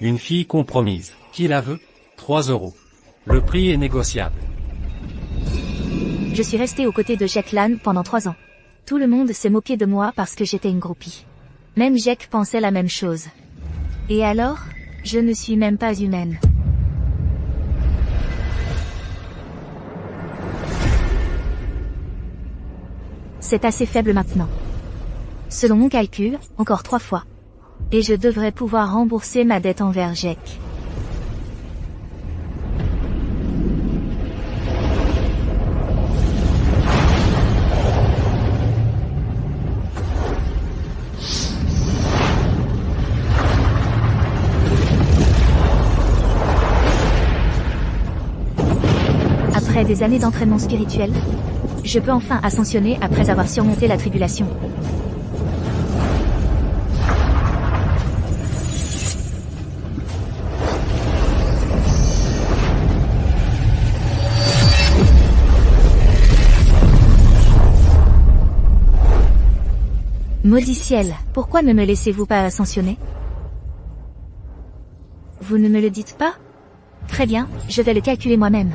Une fille compromise. Qui la veut? 3 €. Le prix est négociable. Je suis restée aux côtés de Jack Lan pendant 3 ans. Tout le monde s'est moqué de moi parce que j'étais une groupie. Même Jack pensait la même chose. Et alors, je ne suis même pas humaine. C'est assez faible maintenant. Selon mon calcul, encore 3 fois. Et je devrais pouvoir rembourser ma dette envers Jack. Après des années d'entraînement spirituel, je peux enfin ascensionner après avoir surmonté la tribulation. Maudit ciel, pourquoi ne me laissez-vous pas ascensionner? Vous ne me le dites pas? Très bien, je vais le calculer moi-même.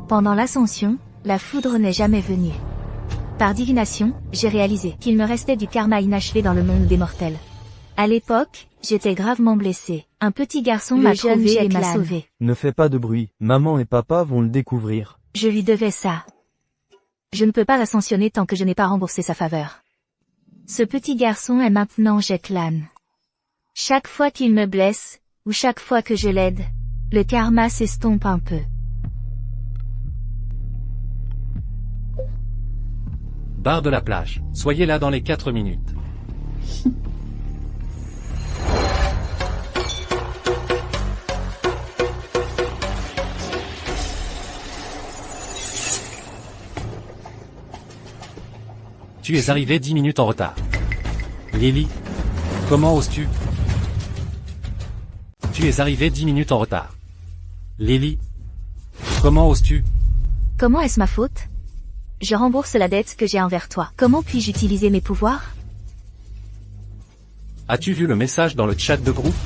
Pendant l'ascension, la foudre n'est jamais venue. Par divination, j'ai réalisé qu'il me restait du karma inachevé dans le monde des mortels. À l'époque, j'étais gravement blessée. Un petit garçon m'a trouvé et m'a sauvé. Ne fais pas de bruit, maman et papa vont le découvrir. Je lui devais ça. Je ne peux pas l'ascensionner tant que je n'ai pas remboursé sa faveur. Ce petit garçon est maintenant Jack Lan. Chaque fois qu'il me blesse, ou chaque fois que je l'aide, le karma s'estompe un peu. Bar de la plage. Soyez là dans les 4 minutes. Tu es arrivé 10 minutes en retard. Lily, comment oses-tu? Tu es arrivé 10 minutes en retard. Lily, comment oses-tu? Comment est-ce ma faute? Je rembourse la dette que j'ai envers toi. Comment puis-je utiliser mes pouvoirs? As-tu vu le message dans le chat de groupe?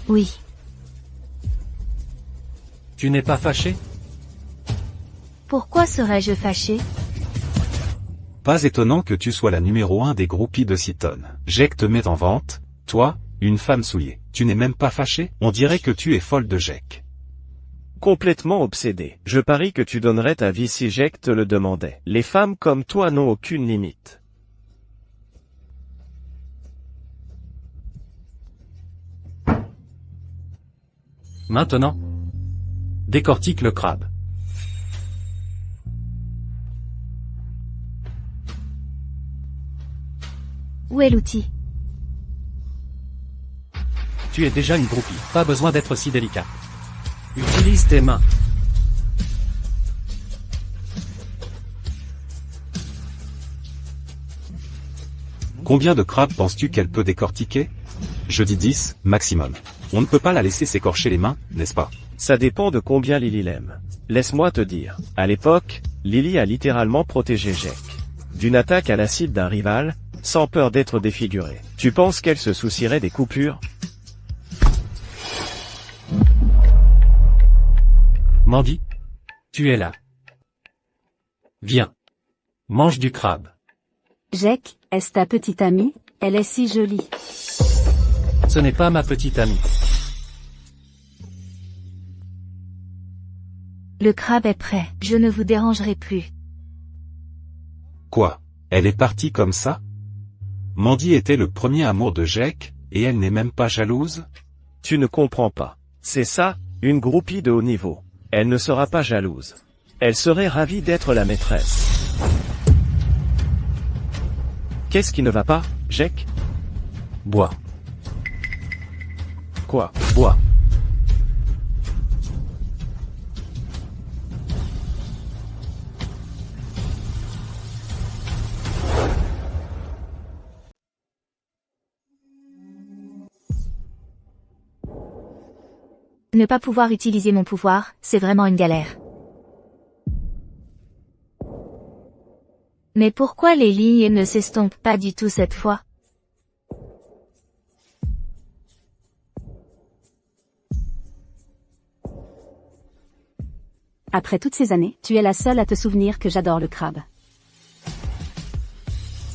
Oui. Tu n'es pas fâché? Pourquoi serais-je fâché? Pas étonnant que tu sois la numéro 1 des groupies de Citon. Jack te met en vente, toi, une femme souillée. Tu n'es même pas fâché? On dirait que tu es folle de Jack. Complètement obsédé. Je parie que tu donnerais ta vie si Jack te le demandait. Les femmes comme toi n'ont aucune limite. Maintenant, décortique le crabe. Où est l'outil? Tu es déjà une groupie, pas besoin d'être si délicat. Utilise tes mains. Combien de crabes penses-tu qu'elle peut décortiquer? Je dis 10, maximum. On ne peut pas la laisser s'écorcher les mains, n'est-ce pas? Ça dépend de combien Lily l'aime. Laisse-moi te dire, à l'époque, Lily a littéralement protégé Jack d'une attaque à l'acide d'un rival, sans peur d'être défigurée. Tu penses qu'elle se soucierait des coupures? Mandy, tu es là. Viens. Mange du crabe. Jack, est-ce ta petite amie? Elle est si jolie. Ce n'est pas ma petite amie. Le crabe est prêt. Je ne vous dérangerai plus. Quoi? Elle est partie comme ça? Mandy était le premier amour de Jack, et elle n'est même pas jalouse? Tu ne comprends pas. C'est ça, une groupie de haut niveau. Elle ne sera pas jalouse. Elle serait ravie d'être la maîtresse. Qu'est-ce qui ne va pas, Jack? Bois. Quoi? Bois. Ne pas pouvoir utiliser mon pouvoir, c'est vraiment une galère. Mais pourquoi les lignes ne s'estompent pas du tout cette fois? Après toutes ces années, tu es la seule à te souvenir que j'adore le crabe.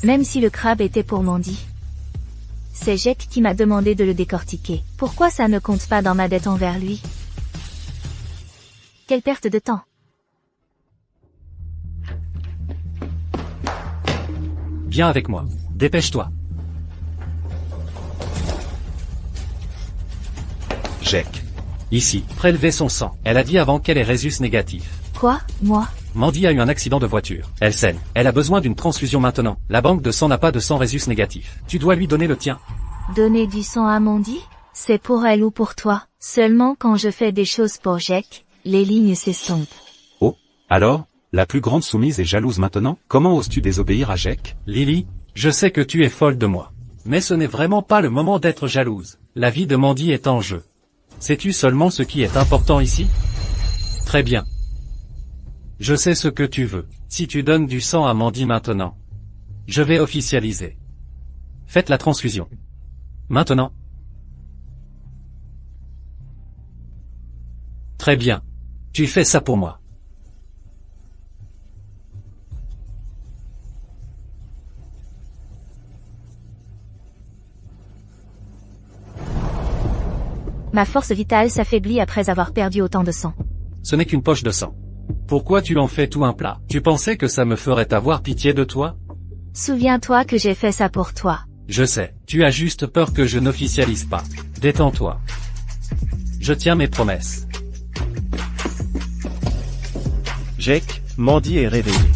Même si le crabe était pour Mandy. C'est Jack qui m'a demandé de le décortiquer. Pourquoi ça ne compte pas dans ma dette envers lui? Quelle perte de temps. Viens avec moi. Dépêche-toi. Jack. Ici, prélever son sang. Elle a dit avant qu'elle ait résus négatif. Quoi? Moi? Mandy a eu un accident de voiture. Elle saigne. Elle a besoin d'une transfusion maintenant. La banque de sang n'a pas de sang résus négatif. Tu dois lui donner le tien. Donner du sang à Mandy? C'est pour elle ou pour toi? Seulement quand je fais des choses pour Jack, les lignes s'estompent. Oh, alors, la plus grande soumise est jalouse maintenant? Comment oses-tu désobéir à Jack? Lily, je sais que tu es folle de moi. Mais ce n'est vraiment pas le moment d'être jalouse. La vie de Mandy est en jeu. Sais-tu seulement ce qui est important ici? Très bien. Je sais ce que tu veux. Si tu donnes du sang à Mandy maintenant, je vais officialiser. Faites la transfusion. Maintenant. Très bien. Tu fais ça pour moi. Ma force vitale s'affaiblit après avoir perdu autant de sang. Ce n'est qu'une poche de sang. Pourquoi tu en fais tout un plat? Tu pensais que ça me ferait avoir pitié de toi? Souviens-toi que j'ai fait ça pour toi. Je sais, tu as juste peur que je n'officialise pas. Détends-toi. Je tiens mes promesses. Jack, Mandy est réveillée.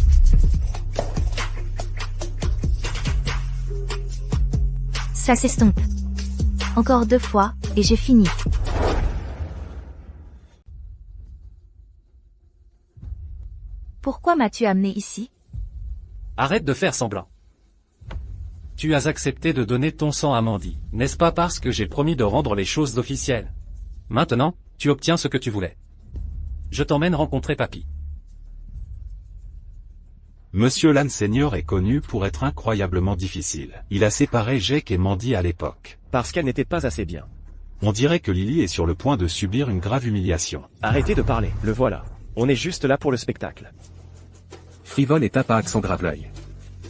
Ça s'estompe. Encore 2 fois, et j'ai fini. Pourquoi m'as-tu amené ici? Arrête de faire semblant. Tu as accepté de donner ton sang à Mandy, n'est-ce pas parce que j'ai promis de rendre les choses officielles? Maintenant, tu obtiens ce que tu voulais. Je t'emmène rencontrer Papy. Monsieur Lane Senior est connu pour être incroyablement difficile. Il a séparé Jack et Mandy à l'époque. Parce qu'elle n'était pas assez bien. On dirait que Lily est sur le point de subir une grave humiliation. Arrêtez de parler, le voilà. On est juste là pour le spectacle. Frivole et tape à accent grave l'œil.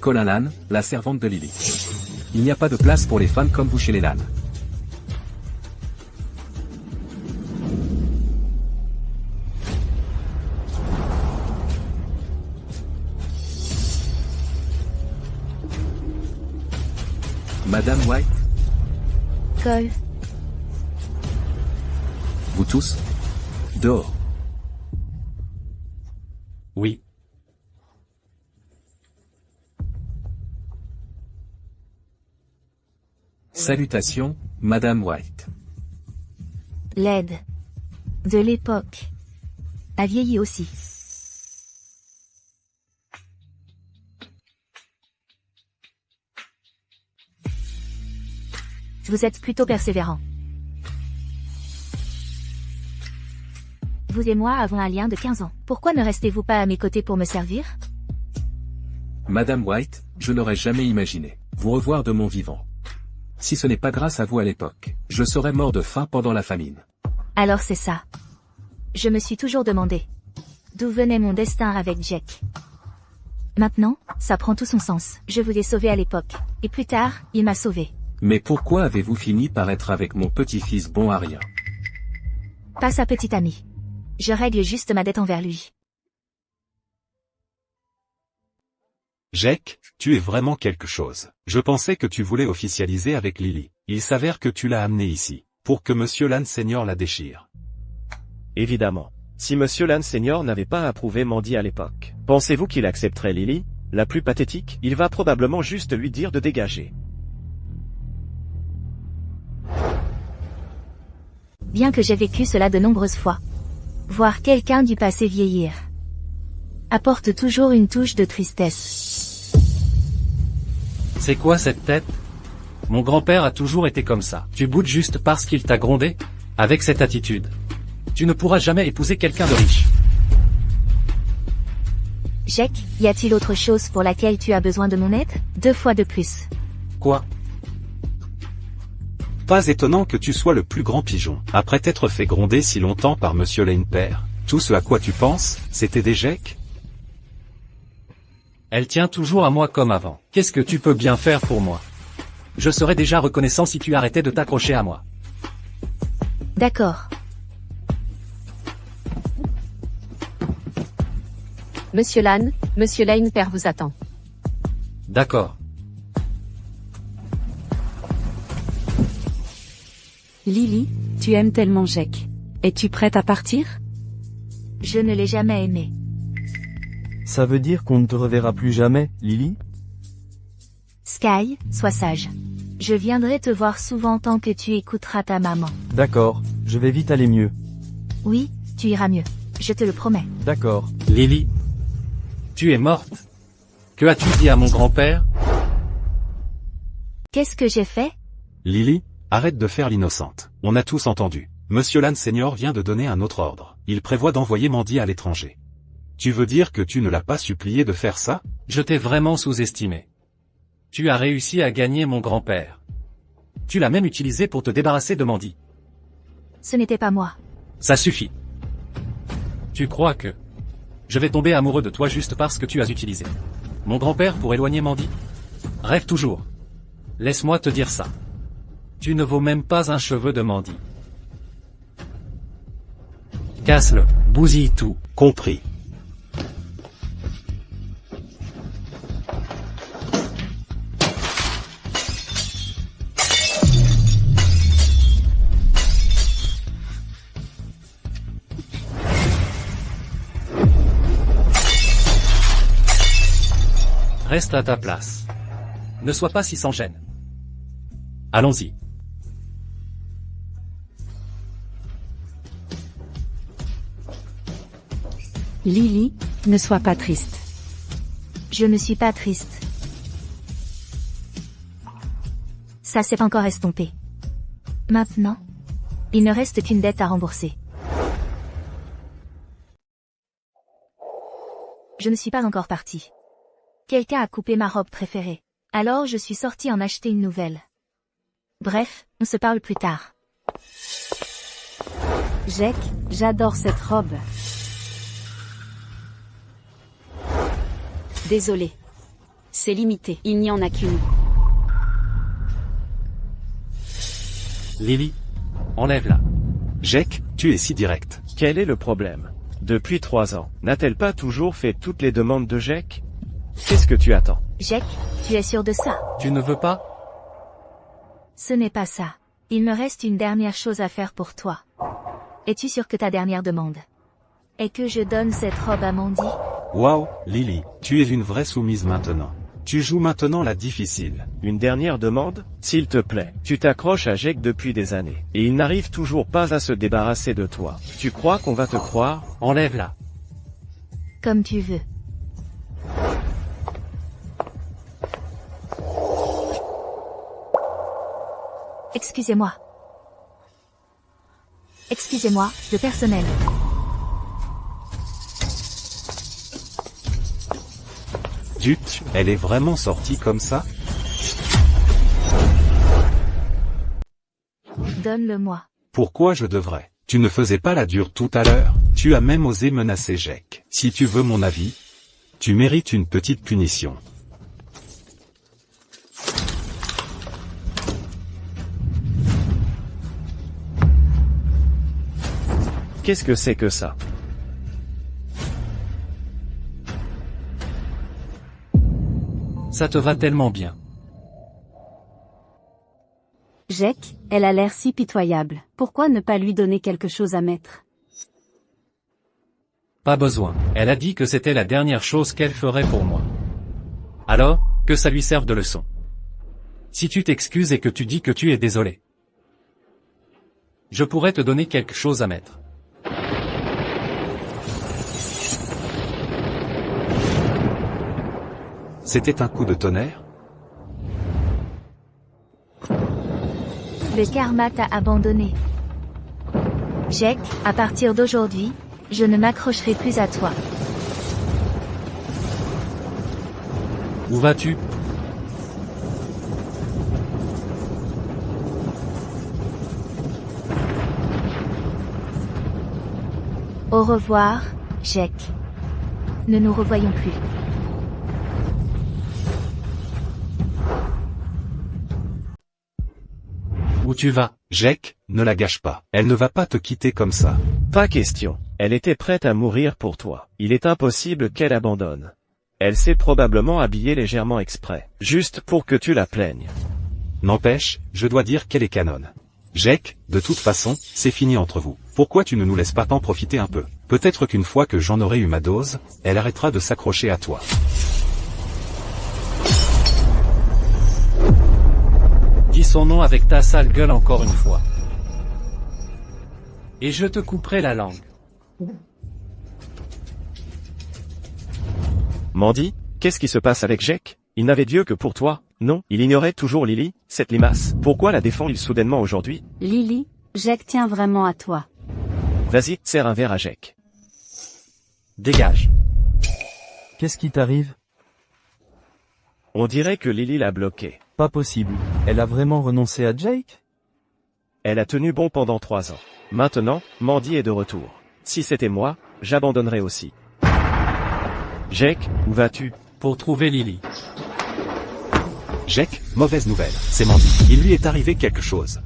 Colin Lane, la servante de Lily. Il n'y a pas de place pour les femmes comme vous chez les Lane. Madame White, Cole. vous tous? Dehors. Oui. Salutations, Madame White. L'aide. De l'époque. A vieilli aussi. Vous êtes plutôt persévérant. Vous et moi avons un lien de 15 ans. Pourquoi ne restez-vous pas à mes côtés pour me servir? Madame White, je n'aurais jamais imaginé vous revoir de mon vivant. Si ce n'est pas grâce à vous à l'époque, je serais mort de faim pendant la famine. Alors c'est ça. Je me suis toujours demandé. D'où venait mon destin avec Jack? Maintenant, ça prend tout son sens. Je vous ai sauvé à l'époque. Et plus tard, il m'a sauvé. Mais pourquoi avez-vous fini par être avec mon petit-fils bon à rien? Pas sa petite amie. Je règle juste ma dette envers lui. Jack, tu es vraiment quelque chose. Je pensais que tu voulais officialiser avec Lily. Il s'avère que tu l'as amené ici, pour que Monsieur Lane Senior la déchire. Évidemment. Si Monsieur Lane Senior n'avait pas approuvé Mandy à l'époque, pensez-vous qu'il accepterait Lily, la plus pathétique? Il va probablement juste lui dire de dégager. Bien que j'ai vécu cela de nombreuses fois. Voir quelqu'un du passé vieillir apporte toujours une touche de tristesse. C'est quoi cette tête? Mon grand-père a toujours été comme ça. Tu boutes juste parce qu'il t'a grondé? Avec cette attitude, tu ne pourras jamais épouser quelqu'un de riche. Jack, y a-t-il autre chose pour laquelle tu as besoin de mon aide? 2 fois de plus. Quoi? Pas étonnant que tu sois le plus grand pigeon. Après t'être fait gronder si longtemps par Monsieur Lane Père, Tout ce à quoi tu penses, c'est aider Jack? Elle tient toujours à moi comme avant. Qu'est-ce que tu peux bien faire pour moi? Je serais déjà reconnaissant si tu arrêtais de t'accrocher à moi. D'accord. Monsieur Lan, Monsieur Lane père vous attend. D'accord. Lily, tu aimes tellement Jack. Es-tu prête à partir? Je ne l'ai jamais aimé. Ça veut dire qu'on ne te reverra plus jamais, Lily? Sky, sois sage. Je viendrai te voir souvent tant que tu écouteras ta maman. D'accord, je vais vite aller mieux. Oui, tu iras mieux. Je te le promets. D'accord. Lily. Tu es morte. Que as-tu dit à mon grand-père? Qu'est-ce que j'ai fait? Lily, arrête de faire l'innocente. On a tous entendu. Monsieur Lan Senior vient de donner un autre ordre. Il prévoit d'envoyer Mandy à l'étranger. Tu veux dire que tu ne l'as pas supplié de faire ça? Je t'ai vraiment sous-estimé. Tu as réussi à gagner mon grand-père. Tu l'as même utilisé pour te débarrasser de Mandy. Ce n'était pas moi. Ça suffit. Tu crois que je vais tomber amoureux de toi juste parce que tu as utilisé mon grand-père pour éloigner Mandy? Rêve toujours. Laisse-moi te dire ça. Tu ne vaux même pas un cheveu de Mandy. Casse-le, bousille tout. Compris. Reste à ta place. Ne sois pas si sans gêne. Allons-y. Lily, ne sois pas triste. Je ne suis pas triste. Ça s'est encore estompé. Maintenant, il ne reste qu'une dette à rembourser. Je ne suis pas encore partie. Quelqu'un a coupé ma robe préférée. Alors je suis sortie en acheter une nouvelle. Bref, on se parle plus tard. Jack, j'adore cette robe. Désolé. C'est limité, il n'y en a qu'une. Lily, enlève-la. Jack, tu es si direct. Quel est le problème? Depuis 3 ans, n'a-t-elle pas toujours fait toutes les demandes de Jack? Qu'est-ce que tu attends? Jack, tu es sûr de ça? Tu ne veux pas? Ce n'est pas ça. Il me reste une dernière chose à faire pour toi. Es-tu sûr que ta dernière demande est que je donne cette robe à Mandy? Waouh, Lily, tu es une vraie soumise maintenant. Tu joues maintenant la difficile. Une dernière demande? S'il te plaît, tu t'accroches à Jack depuis des années, et il n'arrive toujours pas à se débarrasser de toi. Tu crois qu'on va te croire? Enlève-la. Comme tu veux. Excusez-moi. Excusez-moi, le personnel. Zut, elle est vraiment sortie comme ça? Donne-le-moi. Pourquoi je devrais? Tu ne faisais pas la dure tout à l'heure. Tu as même osé menacer Jack. Si tu veux mon avis, tu mérites une petite punition. Qu'est-ce que c'est que ça? Ça te va tellement bien. Jack, elle a l'air si pitoyable. Pourquoi ne pas lui donner quelque chose à mettre? Pas besoin. Elle a dit que c'était la dernière chose qu'elle ferait pour moi. Alors, que ça lui serve de leçon. Si tu t'excuses et que tu dis que tu es désolé, je pourrais te donner quelque chose à mettre. C'était un coup de tonnerre? Le karma t'a abandonné. Jack, à partir d'aujourd'hui, je ne m'accrocherai plus à toi. Où vas-tu? Au revoir, Jack. Ne nous revoyons plus. Où tu vas? Jack, ne la gâche pas. Elle ne va pas te quitter comme ça. Pas question. Elle était prête à mourir pour toi. Il est impossible qu'elle abandonne. Elle s'est probablement habillée légèrement exprès. Juste pour que tu la plaignes. N'empêche, je dois dire qu'elle est canonne. Jack, de toute façon, c'est fini entre vous. Pourquoi tu ne nous laisses pas t'en profiter un peu? Peut-être qu'une fois que j'en aurai eu ma dose, elle arrêtera de s'accrocher à toi. Dis son nom avec ta sale gueule encore une fois. Et je te couperai la langue. Mandy, qu'est-ce qui se passe avec Jack? Il n'avait Dieu que pour toi, non? Il ignorait toujours Lily, cette limace. Pourquoi la défend-il soudainement aujourd'hui? Lily, Jack tient vraiment à toi. Vas-y, serre un verre à Jack. Dégage. Qu'est-ce qui t'arrive? On dirait que Lily l'a bloqué. Pas possible. Elle a vraiment renoncé à Jake? Elle a tenu bon pendant 3 ans. Maintenant, Mandy est de retour. Si c'était moi, j'abandonnerais aussi. Jack, où vas-tu? Pour trouver Lily. Jack, mauvaise nouvelle. C'est Mandy. Il lui est arrivé quelque chose.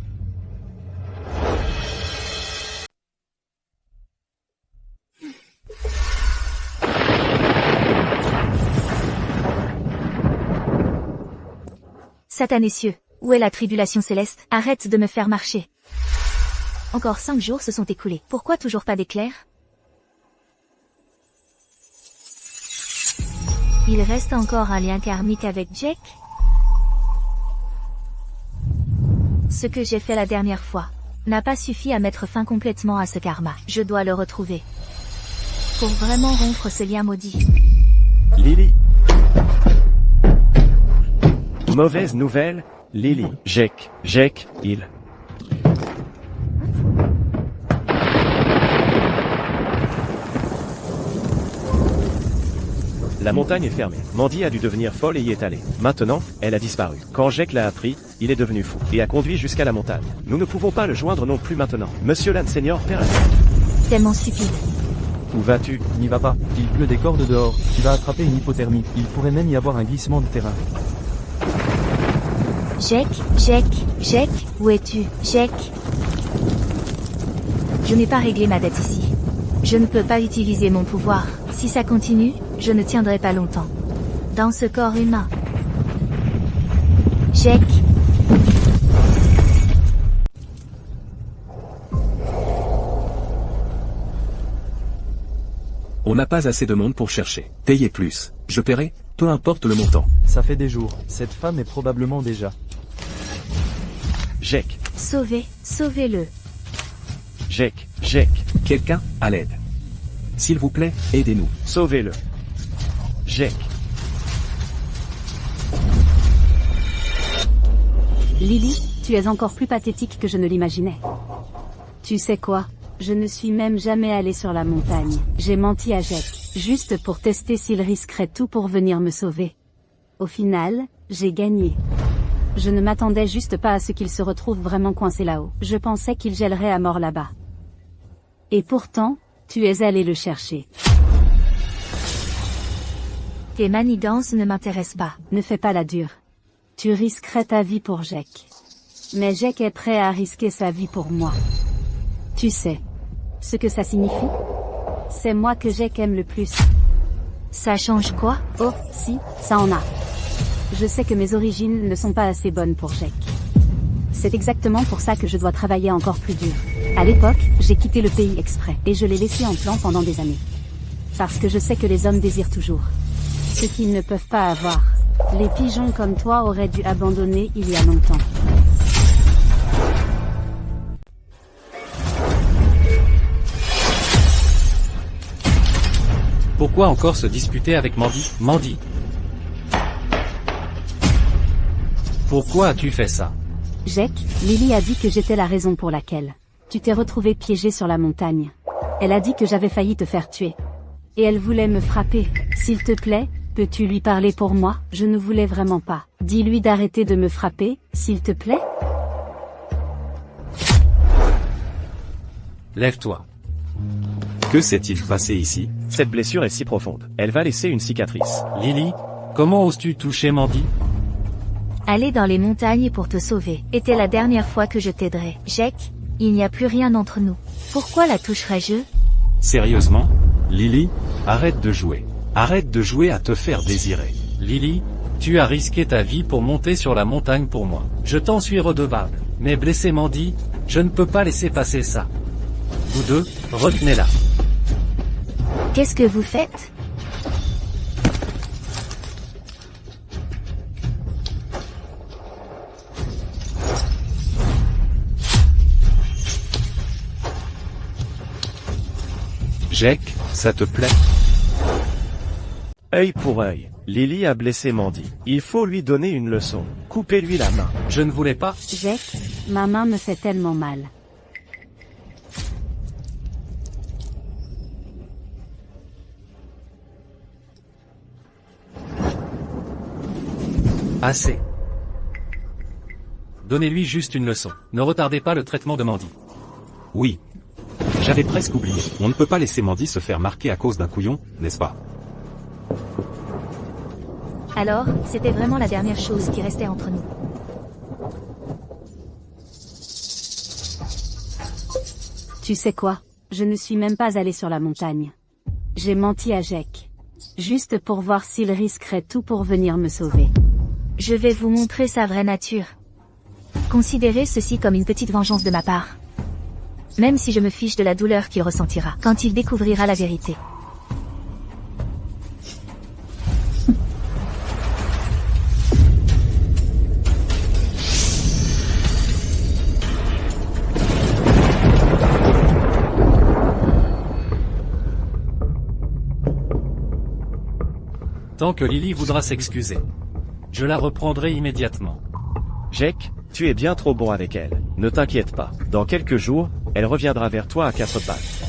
Satan essieux, où est la tribulation céleste? Arrête de me faire marcher. Encore 5 jours se sont écoulés. Pourquoi toujours pas d'éclair? Il reste encore un lien karmique avec Jack? Ce que j'ai fait la dernière fois n'a pas suffi à mettre fin complètement à ce karma. Je dois le retrouver. Pour vraiment rompre ce lien maudit. Lily. Mauvaise nouvelle, Lily. Jack, il... La montagne est fermée. Mandy a dû devenir folle et y est allée. Maintenant, elle a disparu. Quand Jack l'a appris, il est devenu fou et a conduit jusqu'à la montagne. Nous ne pouvons pas le joindre non plus maintenant. Monsieur Lan Senior perd. Tellement stupide. Où vas-tu? N'y va pas. Il pleut des cordes dehors. Tu vas attraper une hypothermie. Il pourrait même y avoir un glissement de terrain. Jack, où es-tu? Jack? Je n'ai pas réglé ma dette ici. Je ne peux pas utiliser mon pouvoir. Si ça continue, je ne tiendrai pas longtemps. Dans ce corps humain. Jack. On n'a pas assez de monde pour chercher. Payez plus. Je paierai, peu importe le montant. Ça fait des jours. Cette femme est probablement déjà. Jack, Sauvez-le. Jack. Quelqu'un, à l'aide. S'il vous plaît, aidez-nous. Sauvez-le. Jack. Lily, tu es encore plus pathétique que je ne l'imaginais. Tu sais quoi? Je ne suis même jamais allée sur la montagne. J'ai menti à Jack, juste pour tester s'il risquerait tout pour venir me sauver. Au final, j'ai gagné. Je ne m'attendais juste pas à ce qu'il se retrouve vraiment coincé là-haut. Je pensais qu'il gèlerait à mort là-bas. Et pourtant, tu es allé le chercher. Tes manigances ne m'intéressent pas. Ne fais pas la dure. Tu risquerais ta vie pour Jack. Mais Jack est prêt à risquer sa vie pour moi. Tu sais ce que ça signifie? C'est moi que Jack aime le plus. Ça change quoi? Oh, si, ça en a. Je sais que mes origines ne sont pas assez bonnes pour Jack. C'est exactement pour ça que je dois travailler encore plus dur. À l'époque, j'ai quitté le pays exprès, et je l'ai laissé en plan pendant des années. Parce que je sais que les hommes désirent toujours ce qu'ils ne peuvent pas avoir. Les pigeons comme toi auraient dû abandonner il y a longtemps. Pourquoi encore se disputer avec Mandy? Mandy. Pourquoi as-tu fait ça? Jack, Lily a dit que j'étais la raison pour laquelle tu t'es retrouvé piégé sur la montagne. Elle a dit que j'avais failli te faire tuer. Et elle voulait me frapper. S'il te plaît, peux-tu lui parler pour moi? Je ne voulais vraiment pas. Dis-lui d'arrêter de me frapper, s'il te plaît. Lève-toi. Que s'est-il passé ici? Cette blessure est si profonde. Elle va laisser une cicatrice. Lily, comment oses-tu toucher Mandy? Aller dans les montagnes pour te sauver était la dernière fois que je t'aiderai. Jake, il n'y a plus rien entre nous. Pourquoi la toucherais-je? Sérieusement? Lily, arrête de jouer. Arrête de jouer à te faire désirer. Lily, tu as risqué ta vie pour monter sur la montagne pour moi. Je t'en suis redevable. Mais blesser Mandy, je ne peux pas laisser passer ça. Vous deux, retenez-la. Qu'est-ce que vous faites? Jake, ça te plaît? Œil pour œil. Lily a blessé Mandy. Il faut lui donner une leçon. Coupez-lui la main. Je ne voulais pas. Jake, ma main me fait tellement mal. Assez. Donnez-lui juste une leçon. Ne retardez pas le traitement de Mandy. Oui. J'avais presque oublié. On ne peut pas laisser Mandy se faire marquer à cause d'un couillon, n'est-ce pas? Alors, c'était vraiment la dernière chose qui restait entre nous. Tu sais quoi? Je ne suis même pas allée sur la montagne. J'ai menti à Jake. Juste pour voir s'il risquerait tout pour venir me sauver. Je vais vous montrer sa vraie nature. Considérez ceci comme une petite vengeance de ma part. Même si je me fiche de la douleur qu'il ressentira quand il découvrira la vérité. Tant que Lily voudra s'excuser, je la reprendrai immédiatement. Jake, tu es bien trop bon avec elle. Ne t'inquiète pas. Dans quelques jours, elle reviendra vers toi à 4 pattes.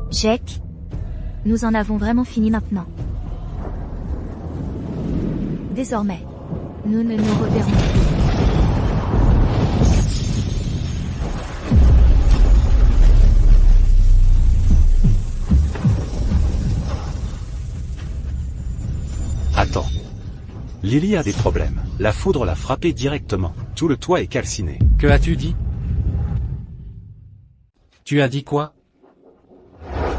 Jake, nous en avons vraiment fini maintenant. Désormais, nous ne nous reverrons plus. Attends. Lily a des problèmes. La foudre l'a frappée directement. Tout le toit est calciné. Que as-tu dit? Tu as dit quoi?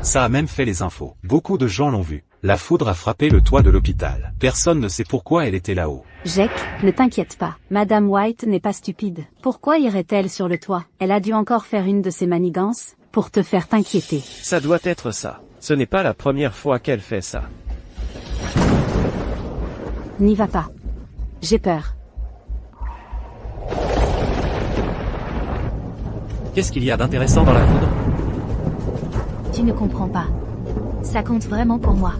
Ça a même fait les infos. Beaucoup de gens l'ont vu. La foudre a frappé le toit de l'hôpital. Personne ne sait pourquoi elle était là-haut. Jake, ne t'inquiète pas. Madame White n'est pas stupide. Pourquoi irait-elle sur le toit? Elle a dû encore faire une de ses manigances, pour te faire t'inquiéter. Ça doit être ça. Ce n'est pas la première fois qu'elle fait ça. N'y va pas. J'ai peur. Qu'est-ce qu'il y a d'intéressant dans la foudre? Tu ne comprends pas. Ça compte vraiment pour moi.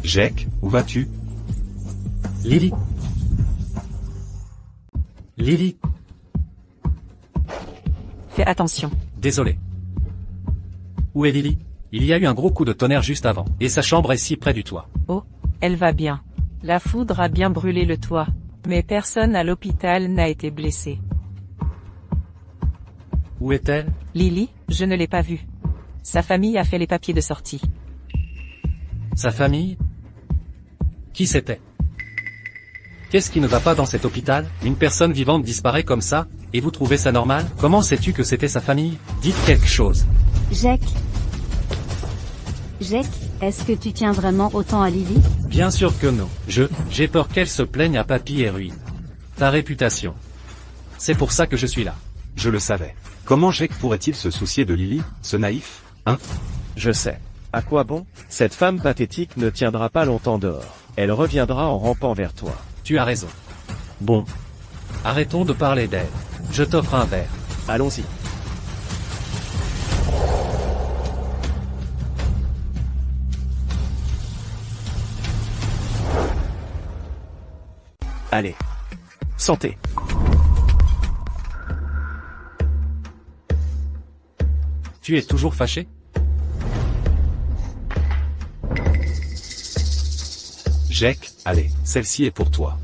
Jake, où vas-tu? Lily. Lily. Fais attention. Désolé. Où est Lily? Il y a eu un gros coup de tonnerre juste avant, et sa chambre est si près du toit. Oh, elle va bien. La foudre a bien brûlé le toit, mais personne à l'hôpital n'a été blessé. Où est-elle? Lily, je ne l'ai pas vue. Sa famille a fait les papiers de sortie. Sa famille? Qui c'était? Qu'est-ce qui ne va pas dans cet hôpital? Une personne vivante disparaît comme ça, et vous trouvez ça normal? Comment sais-tu que c'était sa famille? Dites quelque chose. Jake, est-ce que tu tiens vraiment autant à Lily? Bien sûr que non. J'ai peur qu'elle se plaigne à papy et ruine ta réputation. C'est pour ça que je suis là. Je le savais. Comment Jake pourrait-il se soucier de Lily, ce naïf, hein? Je sais. À quoi bon? Cette femme pathétique ne tiendra pas longtemps dehors. Elle reviendra en rampant vers toi. Tu as raison. Bon, Arrêtons de parler d'elle. Je t'offre un verre. allons-y. Allez. Santé. Tu es toujours fâché? Jake, allez, celle-ci est pour toi.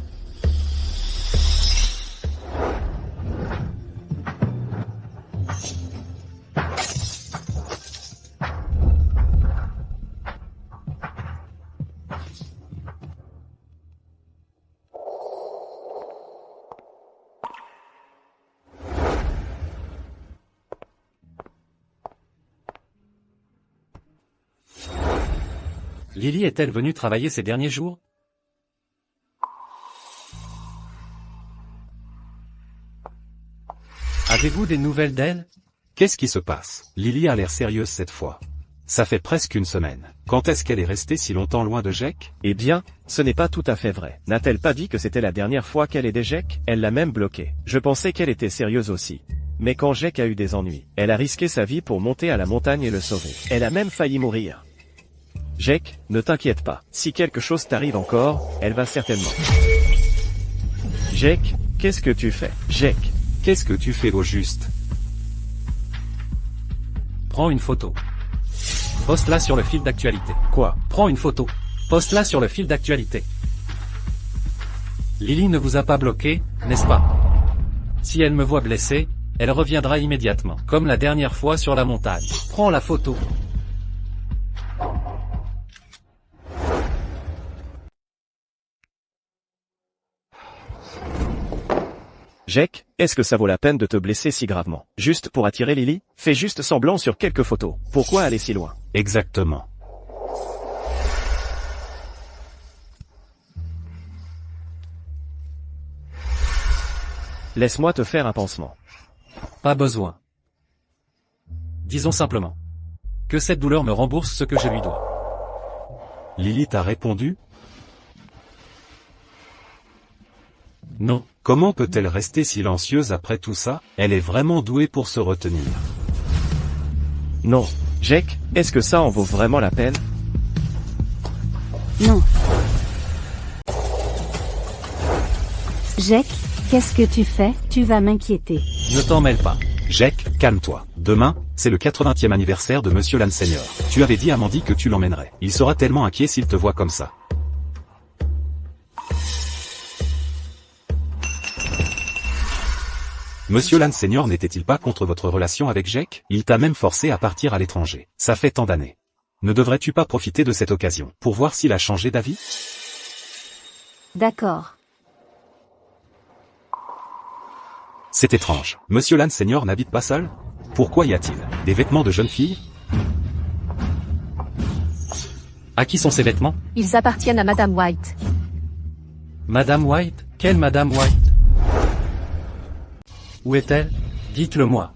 Lily est-elle venue travailler ces derniers jours? Avez-vous des nouvelles d'elle? Qu'est-ce qui se passe? Lily a l'air sérieuse cette fois. Ça fait presque une semaine. Quand est-ce qu'elle est restée si longtemps loin de Jake? Eh bien, ce n'est pas tout à fait vrai. N'a-t-elle pas dit que c'était la dernière fois qu'elle aidait Jake? Elle l'a même bloqué. Je pensais qu'elle était sérieuse aussi. Mais quand Jake a eu des ennuis, elle a risqué sa vie pour monter à la montagne et le sauver. Elle a même failli mourir. Jake, ne t'inquiète pas. Si quelque chose t'arrive encore, elle va certainement. Jake, qu'est-ce que tu fais? Jake, Qu'est-ce que tu fais au juste? Prends une photo. Poste-la sur le fil d'actualité. quoi? Prends une photo. Poste-la sur le fil d'actualité. Lily ne vous a pas bloqué, n'est-ce pas? Si elle me voit blessé, elle reviendra immédiatement, comme la dernière fois sur la montagne. Prends la photo. Jake, est-ce que ça vaut la peine de te blesser si gravement? Juste pour attirer Lily? Fais juste semblant sur quelques photos. Pourquoi aller si loin? Exactement. Laisse-moi te faire un pansement. Pas besoin. Disons simplement que cette douleur me rembourse ce que je lui dois. Lily t'a répondu? Non. Comment peut-elle rester silencieuse après tout ça? Elle est vraiment douée pour se retenir. Non. Jake, est-ce que ça en vaut vraiment la peine? Non. Jake, qu'est-ce que tu fais? Tu vas m'inquiéter. Ne t'en mêle pas. Jake, calme-toi. Demain, c'est le 80e anniversaire de Monsieur Lan Senior. Tu avais dit à Mandy que tu l'emmènerais. Il sera tellement inquiet s'il te voit comme ça. Monsieur Lan Senior n'était-il pas contre votre relation avec Jake? Il t'a même forcé à partir à l'étranger. Ça fait tant d'années. Ne devrais-tu pas profiter de cette occasion pour voir s'il a changé d'avis? D'accord. C'est étrange. Monsieur Lan Senior n'habite pas seul? Pourquoi y a-t-il des vêtements de jeune fille? À qui sont ces vêtements? Ils appartiennent à Madame White. Madame White? Quelle Madame White? Où est-elle? Dites-le-moi.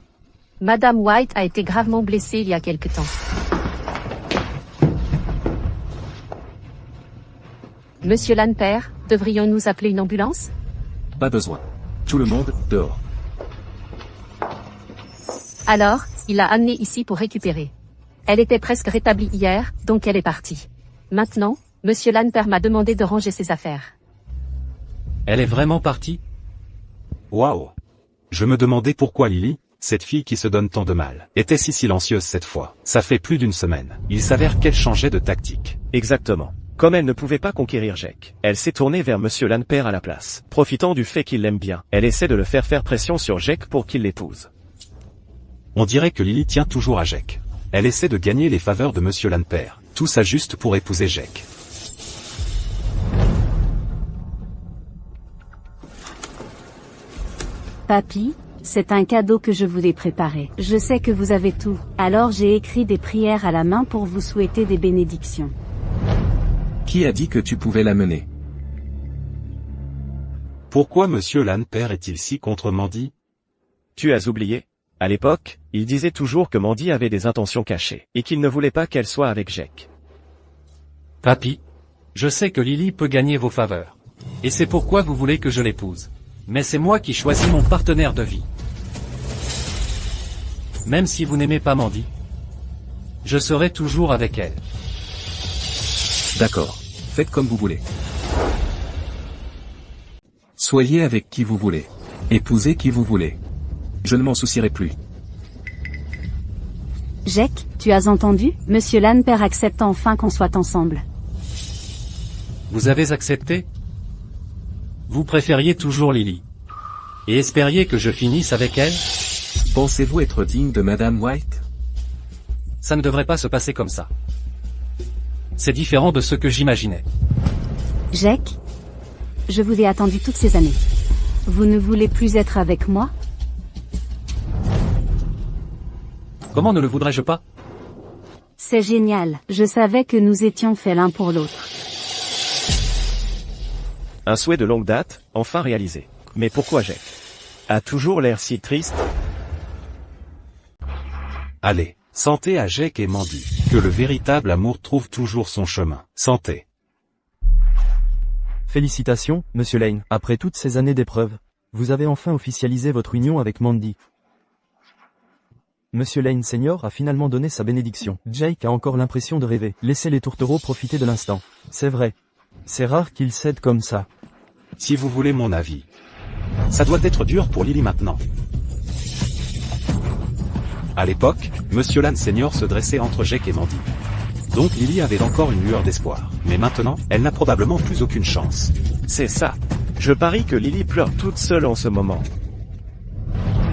Madame White a été gravement blessée il y a quelque temps. Monsieur Lan père, devrions-nous appeler une ambulance? Pas besoin. Tout le monde, dehors. Alors, il l'a amenée ici pour récupérer. Elle était presque rétablie hier, donc elle est partie. Maintenant, Monsieur Lan père m'a demandé de ranger ses affaires. Elle est vraiment partie? Waouh! Je me demandais pourquoi Lily, cette fille qui se donne tant de mal, était si silencieuse cette fois. Ça fait plus d'une semaine. Il s'avère qu'elle changeait de tactique. Exactement. Comme elle ne pouvait pas conquérir Jake, elle s'est tournée vers Monsieur Lan père à la place. Profitant du fait qu'il l'aime bien, elle essaie de le faire pression sur Jake pour qu'il l'épouse. On dirait que Lily tient toujours à Jake. Elle essaie de gagner les faveurs de Monsieur Lan père. Tout ça juste pour épouser Jake. Papy, c'est un cadeau que je vous ai préparé. Je sais que vous avez tout, alors j'ai écrit des prières à la main pour vous souhaiter des bénédictions. Qui a dit que tu pouvais l'amener? Pourquoi Monsieur Lan père est-il si contre Mandy? Tu as oublié? À l'époque, il disait toujours que Mandy avait des intentions cachées, et qu'il ne voulait pas qu'elle soit avec Jake. Papy, je sais que Lily peut gagner vos faveurs. Et c'est pourquoi vous voulez que je l'épouse. Mais c'est moi qui choisis mon partenaire de vie. Même si vous n'aimez pas Mandy, je serai toujours avec elle. D'accord. Faites comme vous voulez. Soyez avec qui vous voulez. Épousez qui vous voulez. Je ne m'en soucierai plus. Jake, tu as entendu? Monsieur Lan père accepte enfin qu'on soit ensemble. Vous avez accepté? Vous préfériez toujours Lily. Et espériez que je finisse avec elle? Pensez-vous être digne de Madame White? Ça ne devrait pas se passer comme ça. C'est différent de ce que j'imaginais. Jake, je vous ai attendu toutes ces années. Vous ne voulez plus être avec moi? Comment ne le voudrais-je pas? C'est génial, je savais que nous étions faits l'un pour l'autre. Un souhait de longue date, enfin réalisé. Mais pourquoi Jack a toujours l'air si triste? Allez, santé à Jack et Mandy. Que le véritable amour trouve toujours son chemin. Santé. Félicitations, Monsieur Lane. Après toutes ces années d'épreuves, vous avez enfin officialisé votre union avec Mandy. Monsieur Lane Senior a finalement donné sa bénédiction. Jake a encore l'impression de rêver. Laissez les tourtereaux profiter de l'instant. C'est vrai. C'est rare qu'ils cèdent comme ça. Si vous voulez mon avis. Ça doit être dur pour Lily maintenant. À l'époque, Monsieur Lane Senior se dressait entre Jack et Mandy. Donc Lily avait encore une lueur d'espoir. Mais maintenant, elle n'a probablement plus aucune chance. C'est ça. Je parie que Lily pleure toute seule en ce moment.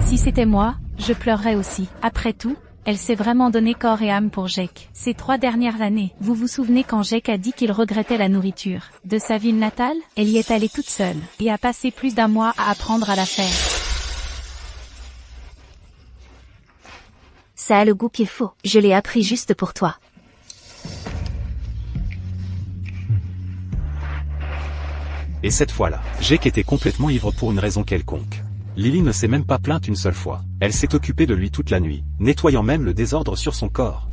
Si c'était moi, je pleurerais aussi. Après tout, elle s'est vraiment donné corps et âme pour Jake. Ces 3 dernières années, vous vous souvenez quand Jake a dit qu'il regrettait la nourriture de sa ville natale? Elle y est allée toute seule, et a passé plus d'1 mois à apprendre à la faire. Ça a le goût qu'il faut. Je l'ai appris juste pour toi. Et cette fois-là, Jake était complètement ivre pour une raison quelconque. Lily ne s'est même pas plainte une seule fois. Elle s'est occupée de lui toute la nuit, nettoyant même le désordre sur son corps.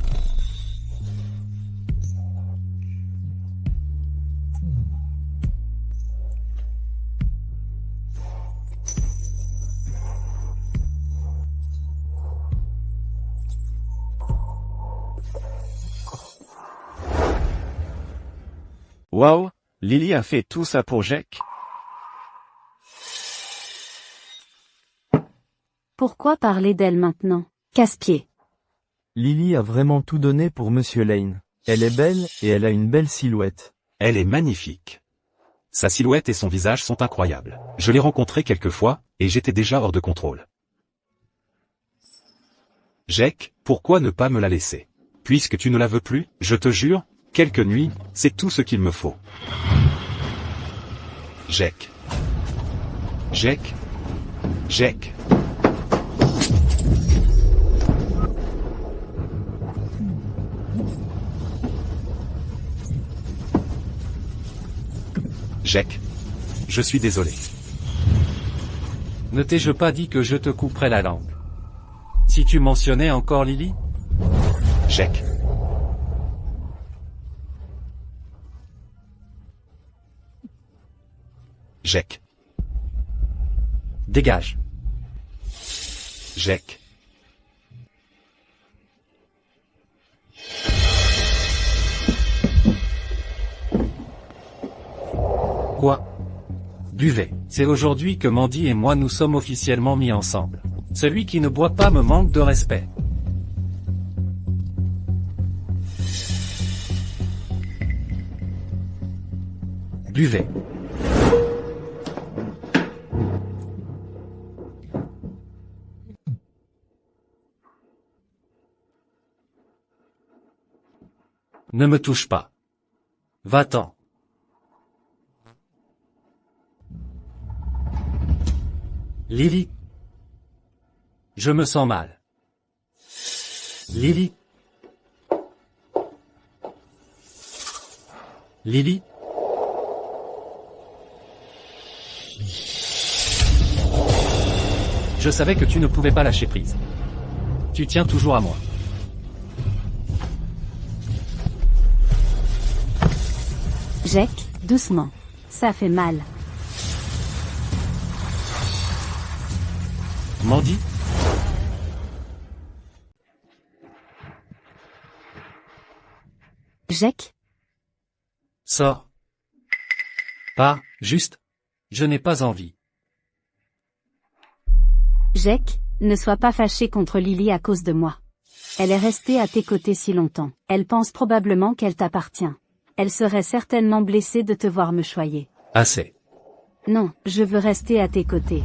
Waouh, Lily a fait tout ça pour Jack? Pourquoi parler d'elle maintenant? Casse-pied. Lily a vraiment tout donné pour Monsieur Lane. Elle est belle et elle a une belle silhouette. Elle est magnifique. Sa silhouette et son visage sont incroyables. Je l'ai rencontrée quelques fois, et j'étais déjà hors de contrôle. Jack, pourquoi ne pas me la laisser? Puisque tu ne la veux plus, je te jure, quelques nuits, c'est tout ce qu'il me faut. Jack. Jack. Jack. Jack. Je suis désolé. Ne t'ai-je pas dit que je te couperais la langue? Si tu mentionnais encore Lily? Jack. Jack. Dégage. Jack. Quoi? Buvez. C'est aujourd'hui que Mandy et moi nous sommes officiellement mis ensemble. Celui qui ne boit pas me manque de respect. Buvez. Ne me touche pas. Va-t'en. Lily. Je me sens mal. Lily. Lily. Je savais que tu ne pouvais pas lâcher prise. Tu tiens toujours à moi. Jack, doucement. Ça fait mal. Mandy? Jack? Sors. Pas, juste. Je n'ai pas envie. Jack, ne sois pas fâché contre Lily à cause de moi. Elle est restée à tes côtés si longtemps. Elle pense probablement qu'elle t'appartient. Elle serait certainement blessée de te voir me choyer. Assez. Non, je veux rester à tes côtés.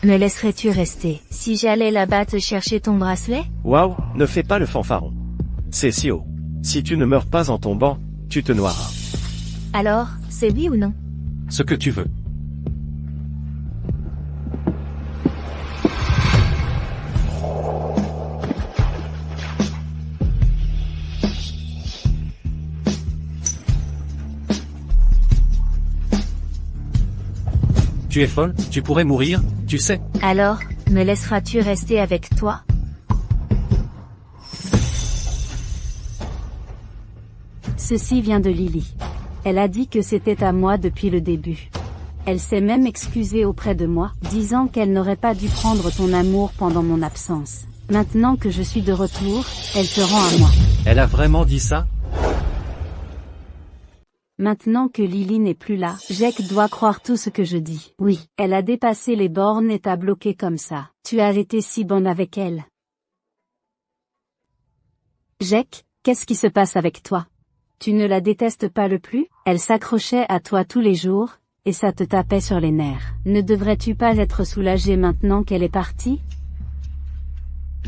Me laisserais-tu rester si j'allais là-bas te chercher ton bracelet? Waouh, ne fais pas le fanfaron. C'est si haut. Si tu ne meurs pas en tombant, tu te noieras. Alors, c'est oui ou non? Ce que tu veux. Tu es folle, tu pourrais mourir, tu sais. Alors, me laisseras-tu rester avec toi? Ceci vient de Lily. Elle a dit que c'était à moi depuis le début. Elle s'est même excusée auprès de moi, disant qu'elle n'aurait pas dû prendre ton amour pendant mon absence. Maintenant que je suis de retour, elle se rend à moi. Elle a vraiment dit ça? Maintenant que Lily n'est plus là, Jake doit croire tout ce que je dis. Oui, elle a dépassé les bornes et t'a bloqué comme ça. Tu as été si bonne avec elle. Jake, qu'est-ce qui se passe avec toi? Tu ne la détestes pas le plus? Elle s'accrochait à toi tous les jours, et ça te tapait sur les nerfs. Ne devrais-tu pas être soulagé maintenant qu'elle est partie?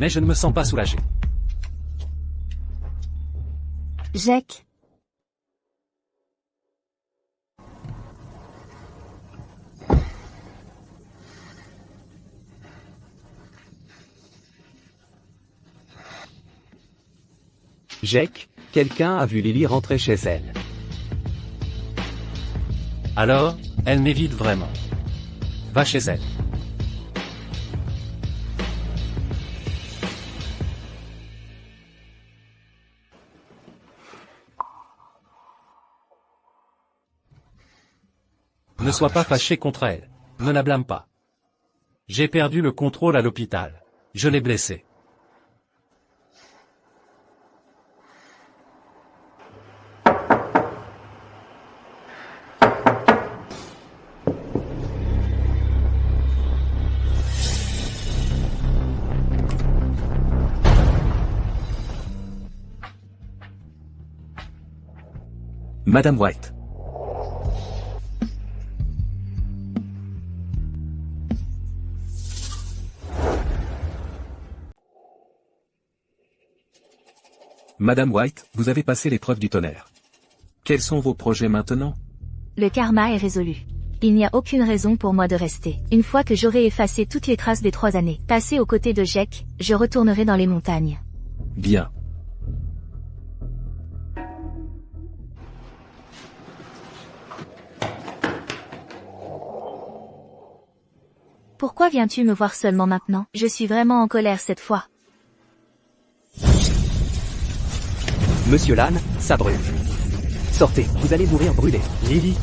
Mais je ne me sens pas soulagé. Jake. Jake, quelqu'un a vu Lily rentrer chez elle. Alors, elle m'évite vraiment. Va chez elle. Ne sois pas fâché contre elle. Ne la blâme pas. J'ai perdu le contrôle à l'hôpital. Je l'ai blessée. Madame White. Madame White, vous avez passé l'épreuve du tonnerre. Quels sont vos projets maintenant? Le karma est résolu. Il n'y a aucune raison pour moi de rester. Une fois que j'aurai effacé toutes les traces des 3 années passées aux côtés de Jake, je retournerai dans les montagnes. Bien. Pourquoi viens-tu me voir seulement maintenant? Je suis vraiment en colère cette fois. Monsieur Lan, ça brûle. Sortez, vous allez mourir brûlé. Lily.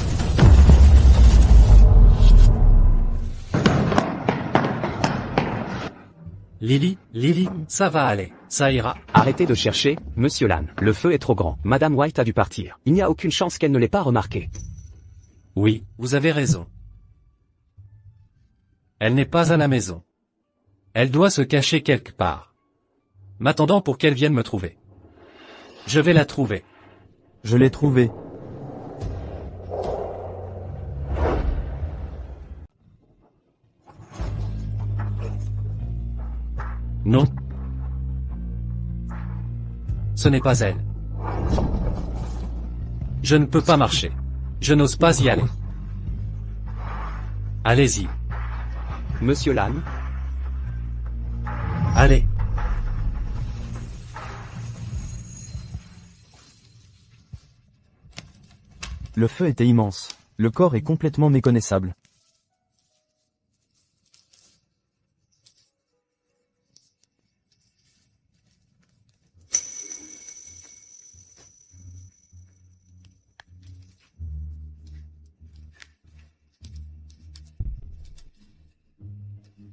Lily, ça va aller, ça ira. Arrêtez de chercher, Monsieur Lan. Le feu est trop grand. Madame White a dû partir. Il n'y a aucune chance qu'elle ne l'ait pas remarqué. Oui, vous avez raison. Elle n'est pas à la maison. Elle doit se cacher quelque part. M'attendant pour qu'elle vienne me trouver. Je vais la trouver. Je l'ai trouvé. Non. Ce n'est pas elle. Je ne peux pas marcher. Je n'ose pas y aller. Allez-y. Monsieur Lan. Allez. Le feu était immense. Le corps est complètement méconnaissable.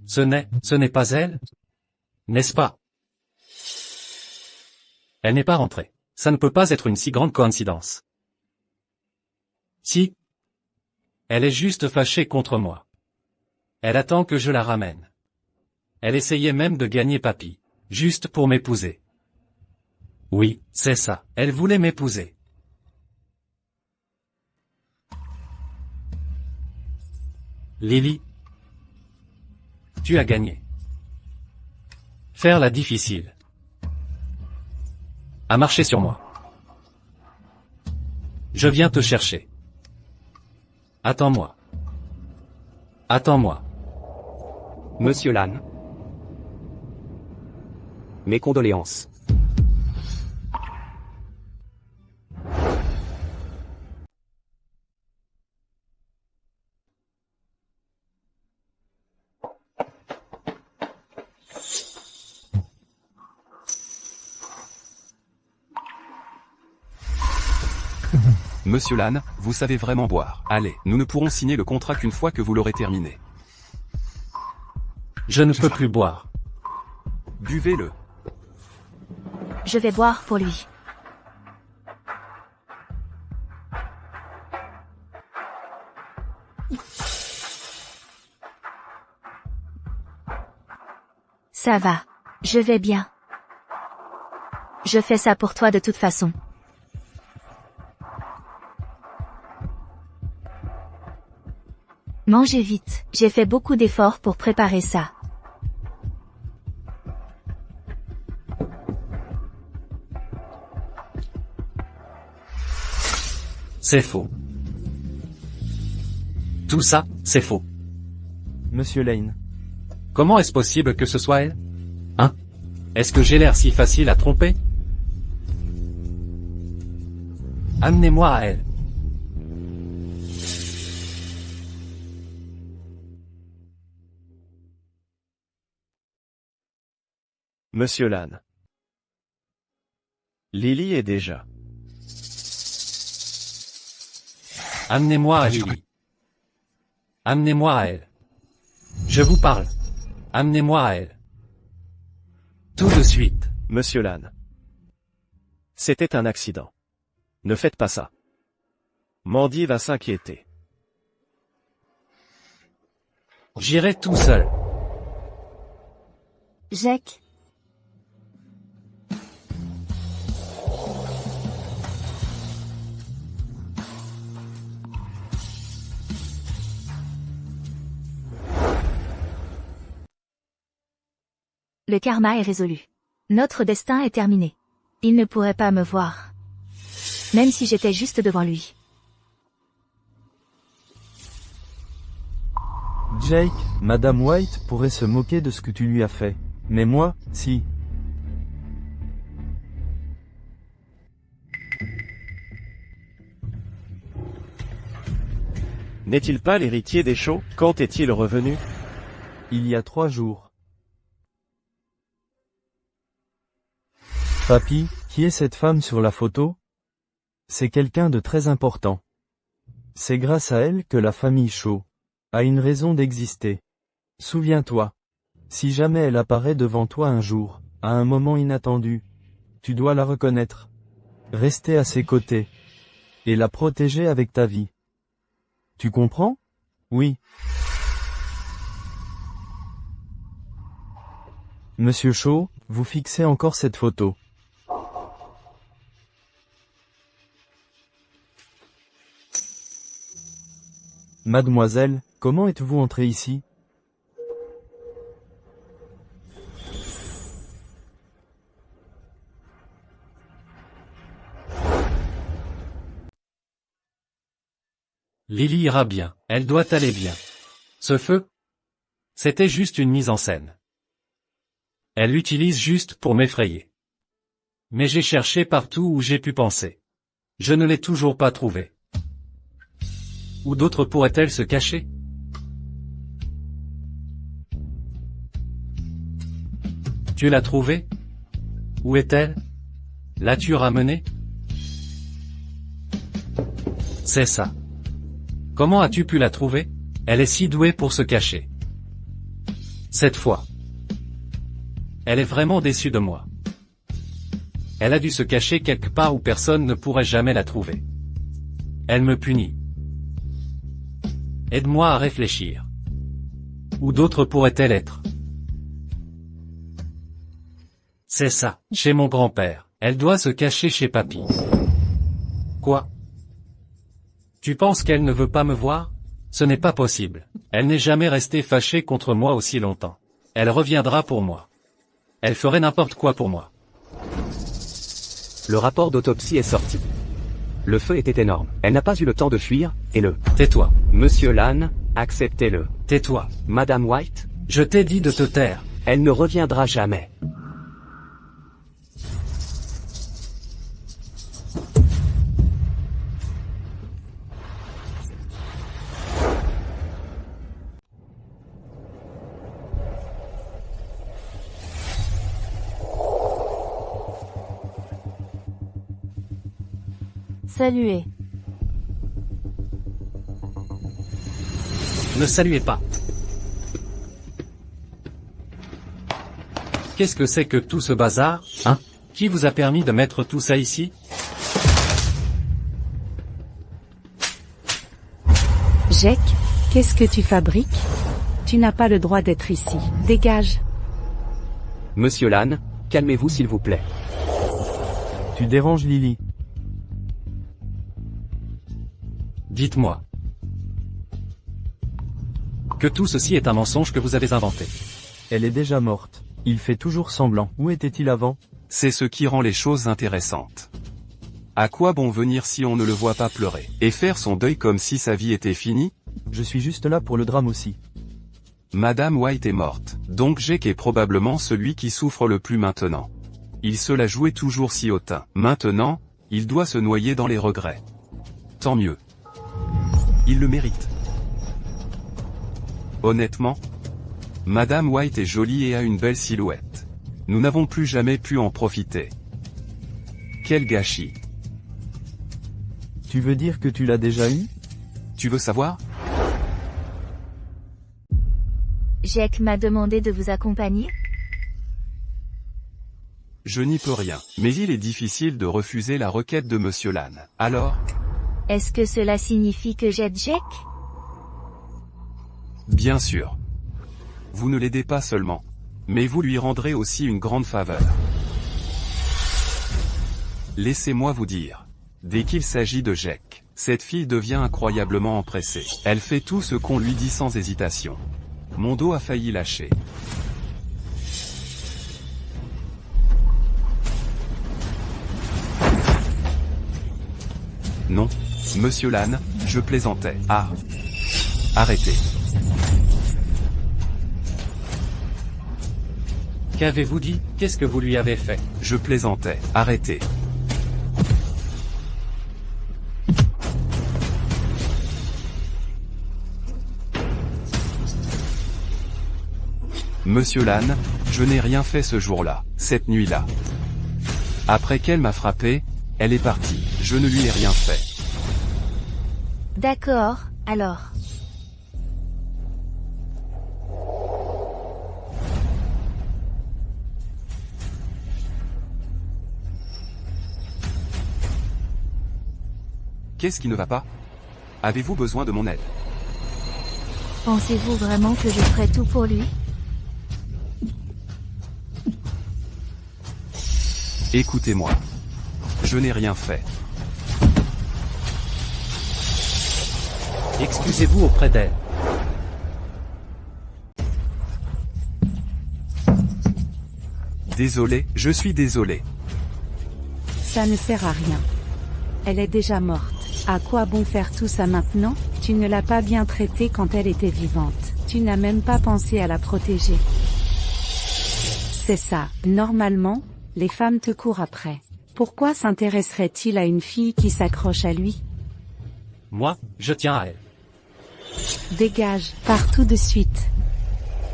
Ce n'est pas elle? N'est-ce pas? Elle n'est pas rentrée. Ça ne peut pas être une si grande coïncidence. Si. Elle est juste fâchée contre moi. Elle attend que je la ramène. Elle essayait même de gagner papy, juste pour m'épouser. Oui, c'est ça, elle voulait m'épouser. Lily. Tu as gagné. Faire la difficile. À marcher sur moi. Je viens te chercher. Attends-moi. Attends-moi. Monsieur Lan. Mes condoléances. Monsieur Lan, vous savez vraiment boire. Allez, nous ne pourrons signer le contrat qu'une fois que vous l'aurez terminé. Je ne peux plus boire. Buvez-le. Je vais boire pour lui. Ça va. Je vais bien. Je fais ça pour toi de toute façon. Mangez vite. J'ai fait beaucoup d'efforts pour préparer ça. C'est faux. Tout ça, c'est faux. Monsieur Lane. Comment est-ce possible que ce soit elle? Hein? Est-ce que j'ai l'air si facile à tromper? Amenez-moi à elle. Monsieur Lan. Lily est déjà. Amenez-moi à Lily. Amenez-moi à elle. Je vous parle. Amenez-moi à elle. Tout de suite. Monsieur Lan. C'était un accident. Ne faites pas ça. Mandy va s'inquiéter. J'irai tout seul. Jack. Le karma est résolu. Notre destin est terminé. Il ne pourrait pas me voir. Même si j'étais juste devant lui. Jake, Madame White pourrait se moquer de ce que tu lui as fait. Mais moi, si. N'est-il pas l'héritier des Shaw? Quand est-il revenu? Il y a 3 jours. Papy, qui est cette femme sur la photo? C'est quelqu'un de très important. C'est grâce à elle que la famille Shaw a une raison d'exister. Souviens-toi. Si jamais elle apparaît devant toi un jour, à un moment inattendu, tu dois la reconnaître. Rester à ses côtés. Et la protéger avec ta vie. Tu comprends? Oui. Monsieur Shaw, vous fixez encore cette photo. Mademoiselle, comment êtes-vous entrée ici? Lily ira bien, elle doit aller bien. Ce feu? C'était juste une mise en scène. Elle l'utilise juste pour m'effrayer. Mais j'ai cherché partout où j'ai pu penser. Je ne l'ai toujours pas trouvée. Où d'autres pourraient-elles se cacher? Tu l'as trouvée? Où est-elle? L'as-tu ramenée? C'est ça. Comment as-tu pu la trouver? Elle est si douée pour se cacher. Cette fois. Elle est vraiment déçue de moi. Elle a dû se cacher quelque part où personne ne pourrait jamais la trouver. Elle me punit. Aide-moi à réfléchir. Où d'autres pourraient-elles être? C'est ça, chez mon grand-père. Elle doit se cacher chez papy. Quoi? Tu penses qu'elle ne veut pas me voir? Ce n'est pas possible. Elle n'est jamais restée fâchée contre moi aussi longtemps. Elle reviendra pour moi. Elle ferait n'importe quoi pour moi. Le rapport d'autopsie est sorti. Le feu était énorme. Elle n'a pas eu le temps de fuir, et le... Tais-toi. Monsieur Lan, acceptez-le. Tais-toi. Madame White? Je t'ai dit de te taire. Elle ne reviendra jamais. Saluez. Ne saluez pas. Qu'est-ce que c'est que tout ce bazar, hein? Qui vous a permis de mettre tout ça ici? Jake, qu'est-ce que tu fabriques? Tu n'as pas le droit d'être ici. Dégage. Monsieur Lan, calmez-vous s'il vous plaît. Tu déranges Lily. Dites-moi. Que tout ceci est un mensonge que vous avez inventé. Elle est déjà morte. Il fait toujours semblant. Où était-il avant? C'est ce qui rend les choses intéressantes. À quoi bon venir si on ne le voit pas pleurer, et faire son deuil comme si sa vie était finie? Je suis juste là pour le drame aussi. Madame White est morte, donc Jake est probablement celui qui souffre le plus maintenant. Il se la jouait toujours si hautain. Maintenant, il doit se noyer dans les regrets. Tant mieux. Il le mérite. Honnêtement, Madame White est jolie et a une belle silhouette. Nous n'avons plus jamais pu en profiter. Quel gâchis. Tu veux dire que tu l'as déjà eu? Tu veux savoir? Jake m'a demandé de vous accompagner. Je n'y peux rien, mais il est difficile de refuser la requête de Monsieur Lan. Alors? Est-ce que cela signifie que j'aide Jake? Bien sûr. Vous ne l'aidez pas seulement, mais vous lui rendrez aussi une grande faveur. Laissez-moi vous dire. Dès qu'il s'agit de Jake, cette fille devient incroyablement empressée. Elle fait tout ce qu'on lui dit sans hésitation. Mon dos a failli lâcher. Non, Monsieur Lan, je plaisantais. Ah. Arrêtez. Qu'avez-vous dit? Qu'est-ce que vous lui avez fait? Je plaisantais. Arrêtez. Monsieur Lan, je n'ai rien fait ce jour-là, cette nuit-là. Après qu'elle m'a frappé, elle est partie. Je ne lui ai rien fait. D'accord, alors. Qu'est-ce qui ne va pas? Avez-vous besoin de mon aide? Pensez-vous vraiment que je ferai tout pour lui? Écoutez-moi. Je n'ai rien fait. Excusez-vous auprès d'elle. Désolé, je suis désolé. Ça ne sert à rien. Elle est déjà morte. À quoi bon faire tout ça maintenant? Tu ne l'as pas bien traitée quand elle était vivante. Tu n'as même pas pensé à la protéger. C'est ça. Normalement, les femmes te courent après. Pourquoi s'intéresserait-il à une fille qui s'accroche à lui? Moi, je tiens à elle. Dégage, pars tout de suite.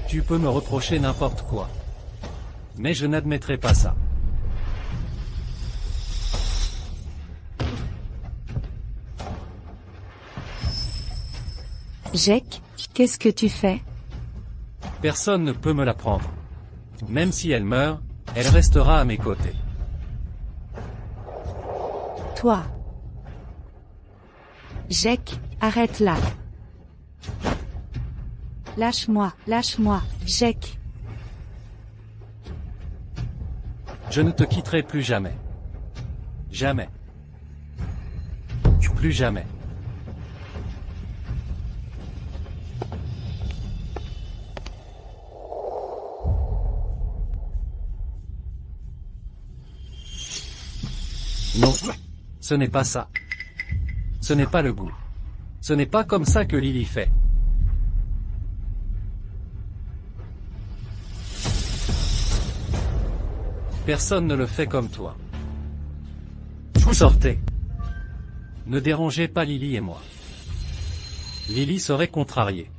Tu peux me reprocher n'importe quoi. Mais je n'admettrai pas ça. Jake, qu'est-ce que tu fais? Personne ne peut me la prendre. Même si elle meurt, elle restera à mes côtés. Toi. Jake, arrête là. Lâche-moi, Jake. Je ne te quitterai plus jamais. Jamais. Plus jamais. Non, ce n'est pas ça. Ce n'est pas le goût. Ce n'est pas comme ça que Lily fait. Personne ne le fait comme toi. Sortez. Ne dérangez pas Lily et moi. Lily serait contrariée.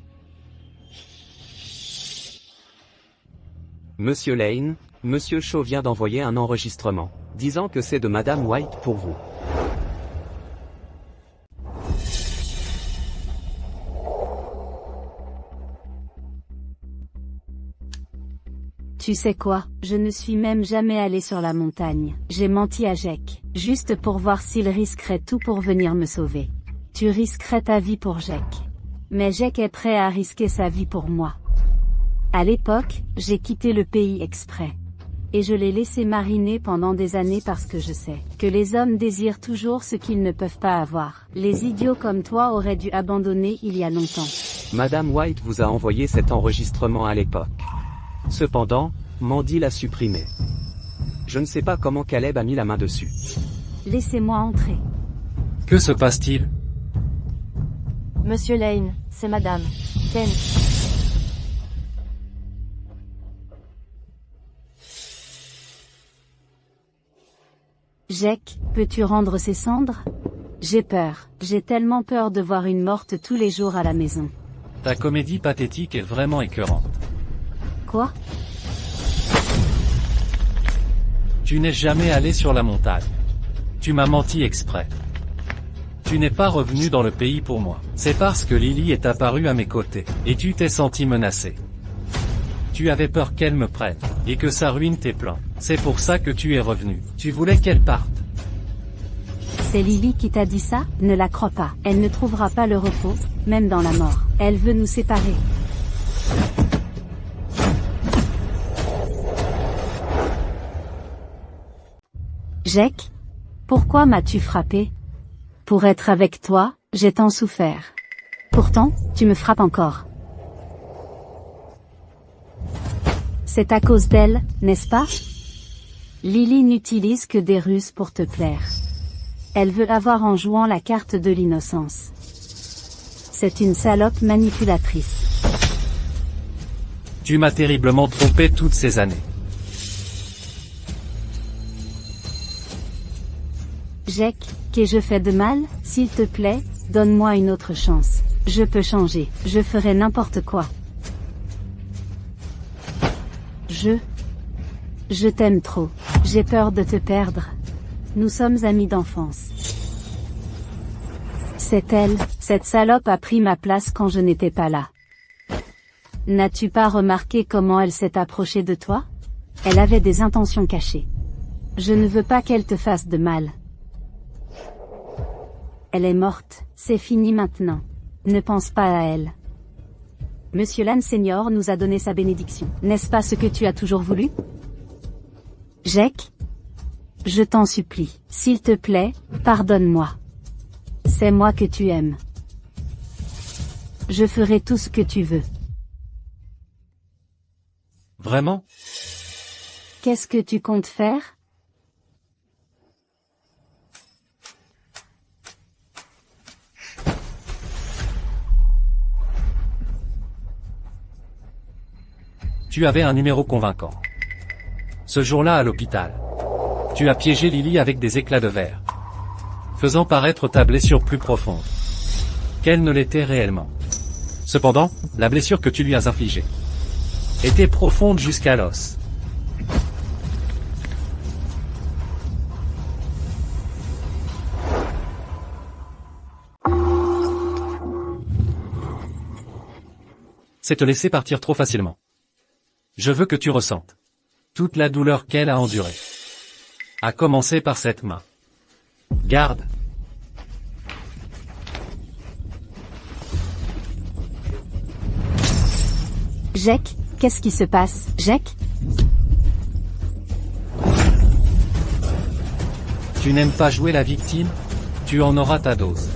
Monsieur Lane, Monsieur Shaw vient d'envoyer un enregistrement, disant que c'est de Madame White pour vous. Tu sais quoi, je ne suis même jamais allé sur la montagne. J'ai menti à Jake, juste pour voir s'il risquerait tout pour venir me sauver. Tu risquerais ta vie pour Jake. Mais Jake est prêt à risquer sa vie pour moi. À l'époque, j'ai quitté le pays exprès. Et je l'ai laissé mariner pendant des années parce que je sais que les hommes désirent toujours ce qu'ils ne peuvent pas avoir. Les idiots comme toi auraient dû abandonner il y a longtemps. Madame White vous a envoyé cet enregistrement à l'époque. Cependant, Mandy l'a supprimé. Je ne sais pas comment Caleb a mis la main dessus. Laissez-moi entrer. Que se passe-t-il? Monsieur Lane, c'est Madame Ken. Jake, peux-tu rendre ces cendres? J'ai peur. J'ai tellement peur de voir une morte tous les jours à la maison. Ta comédie pathétique est vraiment écœurante. Quoi? Tu n'es jamais allé sur la montagne. Tu m'as menti exprès. Tu n'es pas revenu dans le pays pour moi. C'est parce que Lily est apparue à mes côtés, et tu t'es senti menacé. Tu avais peur qu'elle me prenne, et que ça ruine tes plans. C'est pour ça que tu es revenu. Tu voulais qu'elle parte. C'est Lily qui t'a dit ça? Ne la crois pas. Elle ne trouvera pas le repos, même dans la mort. Elle veut nous séparer. Jake? Pourquoi m'as-tu frappé? Pour être avec toi, j'ai tant souffert. Pourtant, tu me frappes encore. C'est à cause d'elle, n'est-ce pas? Lily n'utilise que des ruses pour te plaire. Elle veut avoir en jouant la carte de l'innocence. C'est une salope manipulatrice. Tu m'as terriblement trompé toutes ces années. Jake, qu'ai-je fait de mal? S'il te plaît, donne-moi une autre chance. Je peux changer. Je ferai n'importe quoi. Je t'aime trop. J'ai peur de te perdre. Nous sommes amis d'enfance. C'est elle, cette salope a pris ma place quand je n'étais pas là. N'as-tu pas remarqué comment elle s'est approchée de toi? Elle avait des intentions cachées. Je ne veux pas qu'elle te fasse de mal. Elle est morte, c'est fini maintenant. Ne pense pas à elle. Monsieur Lane Senior nous a donné sa bénédiction. N'est-ce pas ce que tu as toujours voulu? Jake? Je t'en supplie, s'il te plaît, pardonne-moi. C'est moi que tu aimes. Je ferai tout ce que tu veux. Vraiment? Qu'est-ce que tu comptes faire? Tu avais un numéro convaincant. Ce jour-là à l'hôpital, tu as piégé Lily avec des éclats de verre, faisant paraître ta blessure plus profonde qu'elle ne l'était réellement. Cependant, la blessure que tu lui as infligée était profonde jusqu'à l'os. C'est te laisser partir trop facilement. Je veux que tu ressentes toute la douleur qu'elle a endurée. À commencer par cette main. Garde. Jake, qu'est-ce qui se passe? Jake? Tu n'aimes pas jouer la victime? Tu en auras ta dose.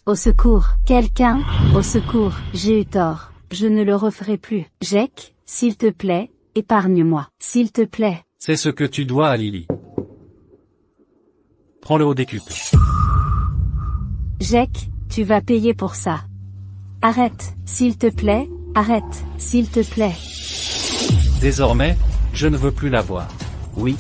Au secours, quelqu'un, au secours, j'ai eu tort, je ne le referai plus. Jake, s'il te plaît, épargne-moi, s'il te plaît. C'est ce que tu dois à Lily. Prends-le au décuple. Jake, tu vas payer pour ça. Arrête, s'il te plaît, arrête, s'il te plaît. Désormais, je ne veux plus la voir. Oui.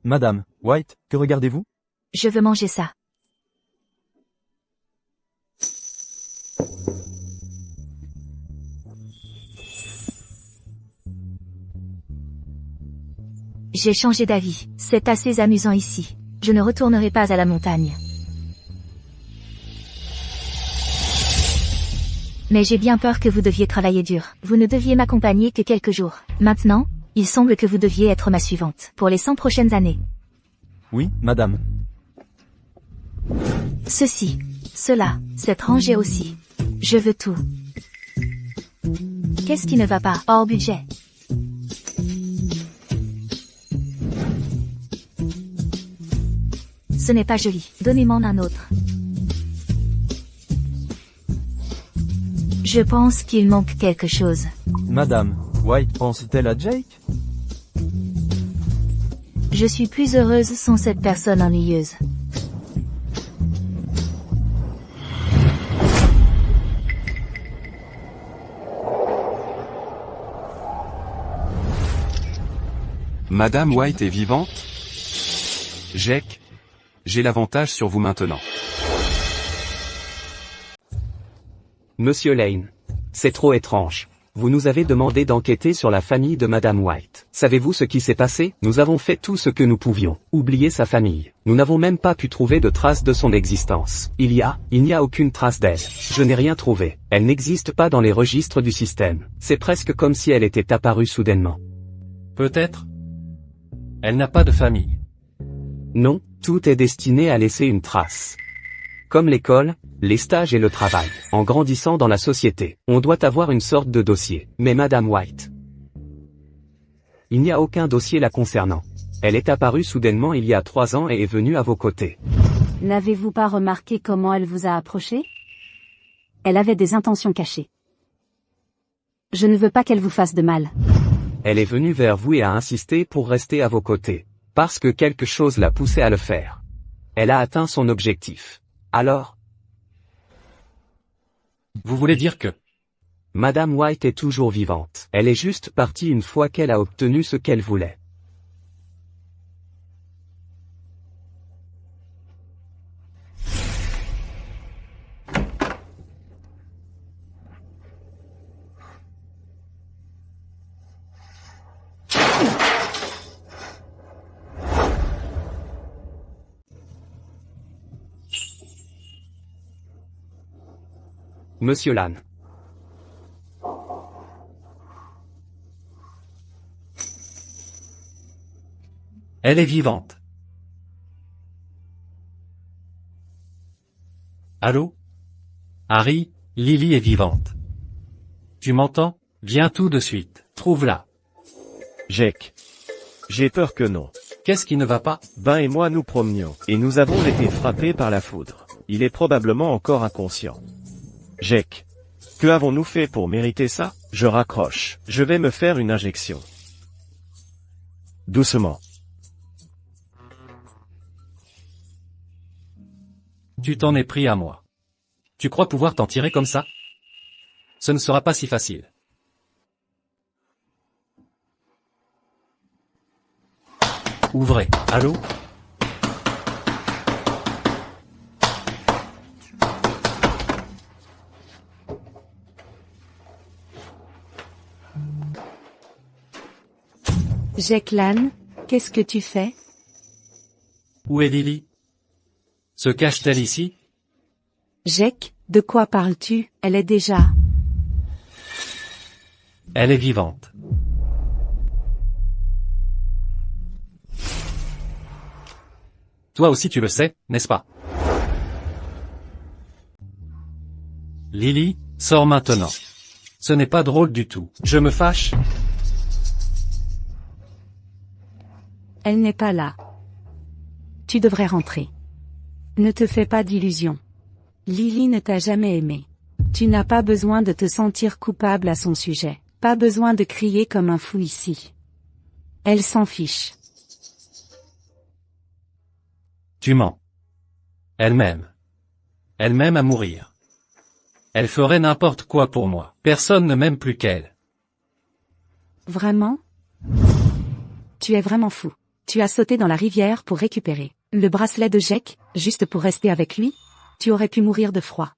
Madame White, que regardez-vous? Je veux manger ça. J'ai changé d'avis. C'est assez amusant ici. Je ne retournerai pas à la montagne. Mais j'ai bien peur que vous deviez travailler dur. Vous ne deviez m'accompagner que quelques jours. Maintenant, il semble que vous deviez être ma suivante pour les 100 prochaines années. Oui, madame. Ceci, cela, cette rangée aussi. Je veux tout. Qu'est-ce qui ne va pas? Hors budget. Ce n'est pas joli. Donnez-moi un autre. Je pense qu'il manque quelque chose. Madame, White pense-t-elle à Jake? Je suis plus heureuse sans cette personne ennuyeuse. Madame White est vivante? Jake, j'ai l'avantage sur vous maintenant. Monsieur Lane. C'est trop étrange. Vous nous avez demandé d'enquêter sur la famille de Madame White. Savez-vous ce qui s'est passé? Nous avons fait tout ce que nous pouvions. Oublier sa famille. Nous n'avons même pas pu trouver de traces de son existence. Il n'y a aucune trace d'elle. Je n'ai rien trouvé. Elle n'existe pas dans les registres du système. C'est presque comme si elle était apparue soudainement. Peut-être. Elle n'a pas de famille. Non, tout est destiné à laisser une trace. Comme l'école, les stages et le travail. En grandissant dans la société, on doit avoir une sorte de dossier. Mais Madame White, il n'y a aucun dossier la concernant. Elle est apparue soudainement il y a 3 ans et est venue à vos côtés. N'avez-vous pas remarqué comment elle vous a approché? Elle avait des intentions cachées. Je ne veux pas qu'elle vous fasse de mal. Elle est venue vers vous et a insisté pour rester à vos côtés. Parce que quelque chose l'a poussée à le faire. Elle a atteint son objectif. Alors? Vous voulez dire que... Madame White est toujours vivante. Elle est juste partie une fois qu'elle a obtenu ce qu'elle voulait. Monsieur Lan. Elle est vivante. Allô? Harry, Lily est vivante. Tu m'entends? Viens tout de suite. Trouve-la. Jake. J'ai peur que non. Qu'est-ce qui ne va pas? Ben et moi nous promenions, et nous avons été frappés par la foudre. Il est probablement encore inconscient. Jake. Que avons-nous fait pour mériter ça? Je raccroche. Je vais me faire une injection. Doucement. Tu t'en es pris à moi. Tu crois pouvoir t'en tirer comme ça? Ce ne sera pas si facile. Ouvrez. Allô? Jake Lan, qu'est-ce que tu fais? Où est Lily? Se cache-t-elle ici? Jake, de quoi parles-tu? Elle est déjà... Elle est vivante. Toi aussi tu le sais, n'est-ce pas? Lily, sors maintenant. Ce n'est pas drôle du tout. Je me fâche. Elle n'est pas là. Tu devrais rentrer. Ne te fais pas d'illusions. Lily ne t'a jamais aimé. Tu n'as pas besoin de te sentir coupable à son sujet. Pas besoin de crier comme un fou ici. Elle s'en fiche. Tu mens. Elle m'aime. Elle m'aime à mourir. Elle ferait n'importe quoi pour moi. Personne ne m'aime plus qu'elle. Vraiment? Tu es vraiment fou. Tu as sauté dans la rivière pour récupérer le bracelet de Jake, juste pour rester avec lui? Tu aurais pu mourir de froid.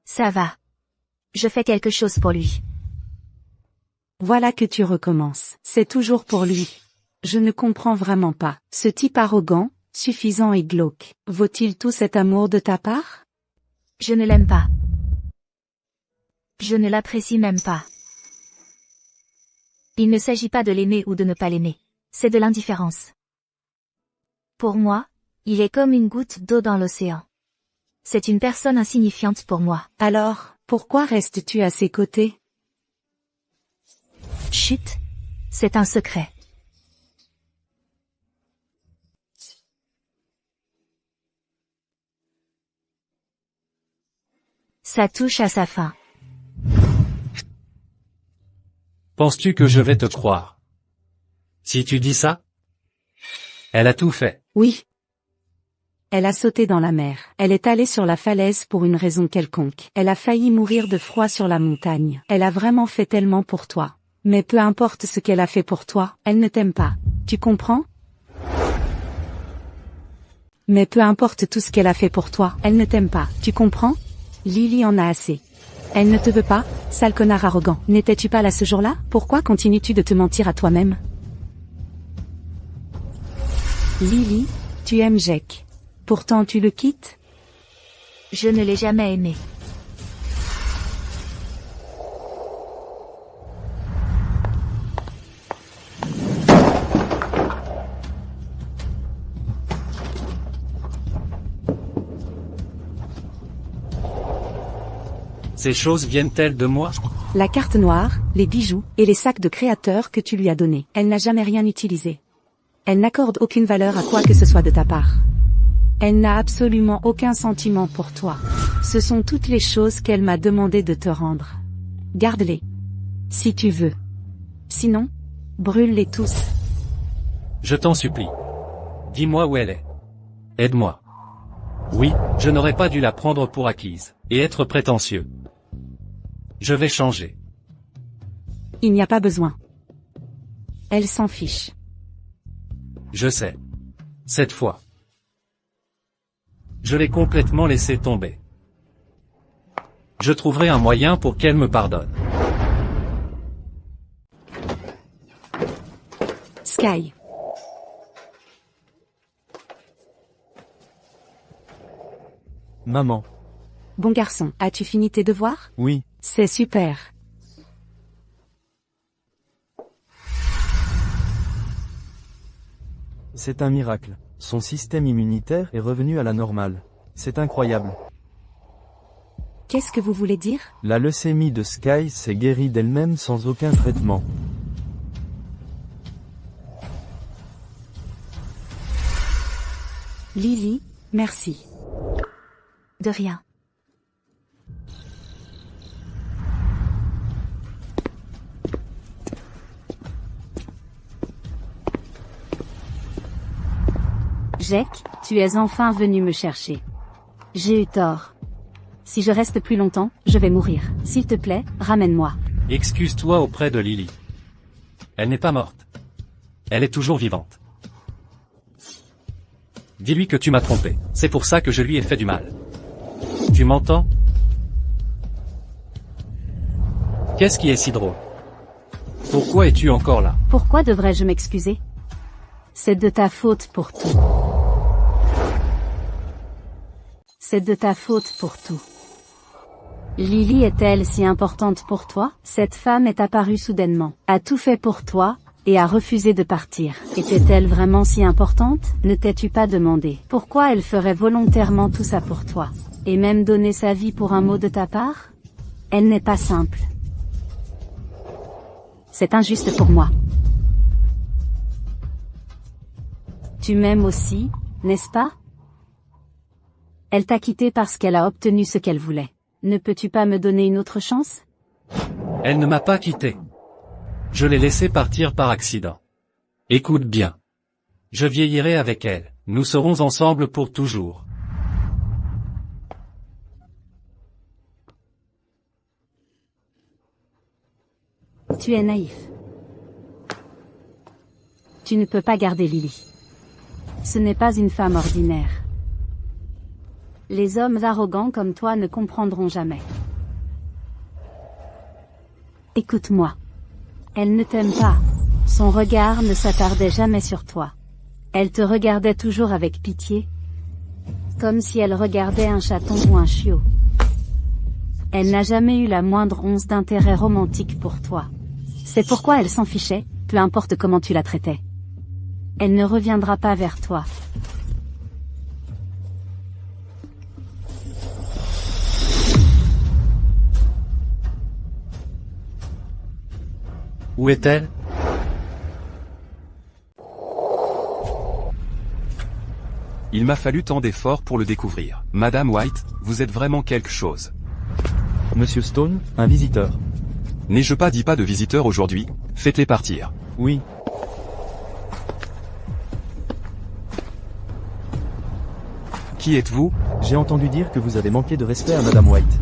Ça va. Je fais quelque chose pour lui. Voilà que tu recommences. C'est toujours pour lui. Je ne comprends vraiment pas. Ce type arrogant, suffisant et glauque. Vaut-il tout cet amour de ta part? Je ne l'aime pas. Je ne l'apprécie même pas. Il ne s'agit pas de l'aimer ou de ne pas l'aimer. C'est de l'indifférence. Pour moi, il est comme une goutte d'eau dans l'océan. C'est une personne insignifiante pour moi. Alors, pourquoi restes-tu à ses côtés? Chut. C'est un secret. Ça touche à sa fin. Penses-tu que je vais te croire? Si tu dis ça? Elle a tout fait. Oui. Elle a sauté dans la mer. Elle est allée sur la falaise pour une raison quelconque. Elle a failli mourir de froid sur la montagne. Elle a vraiment fait tellement pour toi. Mais peu importe ce qu'elle a fait pour toi, elle ne t'aime pas. Tu comprends? Mais peu importe tout ce qu'elle a fait pour toi, elle ne t'aime pas. Tu comprends? Lily en a assez. Elle ne te veut pas, sale connard arrogant. N'étais-tu pas là ce jour-là? Pourquoi continues-tu de te mentir à toi-même? Lily, tu aimes Jake. Pourtant tu le quittes? Je ne l'ai jamais aimé. Ces choses viennent-elles de moi? La carte noire, les bijoux, et les sacs de créateurs que tu lui as donnés. Elle n'a jamais rien utilisé. Elle n'accorde aucune valeur à quoi que ce soit de ta part. Elle n'a absolument aucun sentiment pour toi. Ce sont toutes les choses qu'elle m'a demandé de te rendre. Garde-les. Si tu veux. Sinon, brûle-les tous. Je t'en supplie. Dis-moi où elle est. Aide-moi. Oui, je n'aurais pas dû la prendre pour acquise, et être prétentieux. Je vais changer. Il n'y a pas besoin. Elle s'en fiche. Je sais. Cette fois. Je l'ai complètement laissé tomber. Je trouverai un moyen pour qu'elle me pardonne. Sky. Maman. Bon garçon, as-tu fini tes devoirs? Oui. C'est super. C'est un miracle. Son système immunitaire est revenu à la normale. C'est incroyable. Qu'est-ce que vous voulez dire? La leucémie de Sky s'est guérie d'elle-même sans aucun traitement. Lily, merci. De rien. Jake, tu es enfin venu me chercher. J'ai eu tort. Si je reste plus longtemps, je vais mourir. S'il te plaît, ramène-moi. Excuse-toi auprès de Lily. Elle n'est pas morte. Elle est toujours vivante. Dis-lui que tu m'as trompé. C'est pour ça que je lui ai fait du mal. Tu m'entends? Qu'est-ce qui est si drôle? Pourquoi es-tu encore là? Pourquoi devrais-je m'excuser? C'est de ta faute pour tout. C'est de ta faute pour tout. Lily est-elle si importante pour toi? Cette femme est apparue soudainement, a tout fait pour toi, et a refusé de partir. Était-elle vraiment si importante? Ne t'es-tu pas demandé pourquoi elle ferait volontairement tout ça pour toi? Et même donner sa vie pour un mot de ta part? Elle n'est pas simple. C'est injuste pour moi. Tu m'aimes aussi, n'est-ce pas? Elle t'a quitté parce qu'elle a obtenu ce qu'elle voulait. Ne peux-tu pas me donner une autre chance? Elle ne m'a pas quitté. Je l'ai laissée partir par accident. Écoute bien. Je vieillirai avec elle. Nous serons ensemble pour toujours. Tu es naïf. Tu ne peux pas garder Lily. Ce n'est pas une femme ordinaire. Les hommes arrogants comme toi ne comprendront jamais. Écoute-moi. Elle ne t'aime pas. Son regard ne s'attardait jamais sur toi. Elle te regardait toujours avec pitié, comme si elle regardait un chaton ou un chiot. Elle n'a jamais eu la moindre once d'intérêt romantique pour toi. C'est pourquoi elle s'en fichait, peu importe comment tu la traitais. Elle ne reviendra pas vers toi. Où est-elle? Il m'a fallu tant d'efforts pour le découvrir. Madame White, vous êtes vraiment quelque chose. Monsieur Stone, un visiteur. N'ai-je pas dit pas de visiteurs aujourd'hui? Faites-les partir. Oui. Qui êtes-vous? J'ai entendu dire que vous avez manqué de respect à Madame White.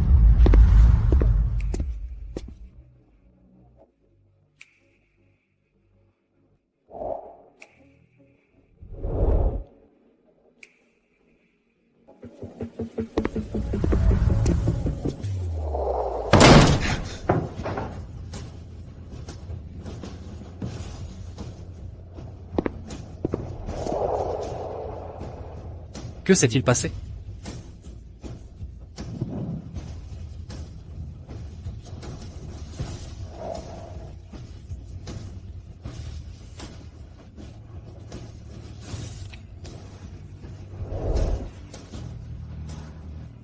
Que s'est-il passé?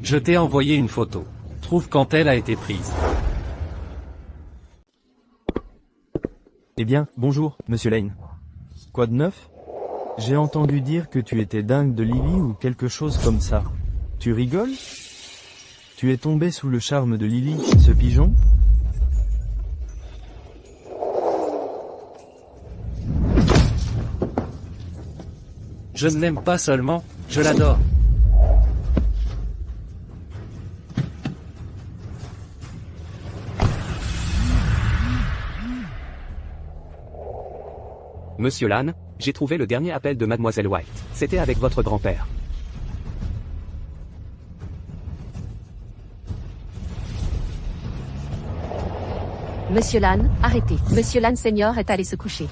Je t'ai envoyé une photo. Trouve quand elle a été prise. Eh bien, bonjour, Monsieur Lane. Quoi de neuf? J'ai entendu dire que tu étais dingue de Lily ou quelque chose comme ça. Tu rigoles? Tu es tombé sous le charme de Lily, ce pigeon? Je ne l'aime pas seulement, je l'adore. Monsieur Lane, j'ai trouvé le dernier appel de Mademoiselle White. C'était avec votre grand-père. Monsieur Lane, arrêtez. Monsieur Lane Senior est allé se coucher.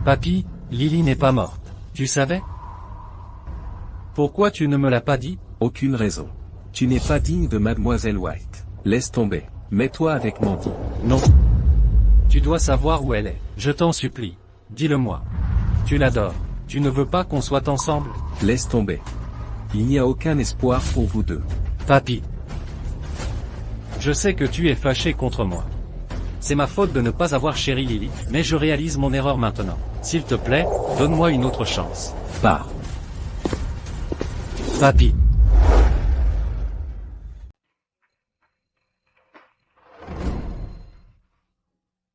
Papy, Lily n'est pas morte. Tu savais? Pourquoi tu ne me l'as pas dit? Aucune raison. Tu n'es pas digne de Mademoiselle White. Laisse tomber. Mets-toi avec Mandy. Non. Tu dois savoir où elle est. Je t'en supplie. Dis-le-moi. Tu l'adores. Tu ne veux pas qu'on soit ensemble? Laisse tomber. Il n'y a aucun espoir pour vous deux. Papy. Je sais que tu es fâché contre moi. C'est ma faute de ne pas avoir chéri Lily, mais je réalise mon erreur maintenant. S'il te plaît, donne-moi une autre chance. Pars. Papy.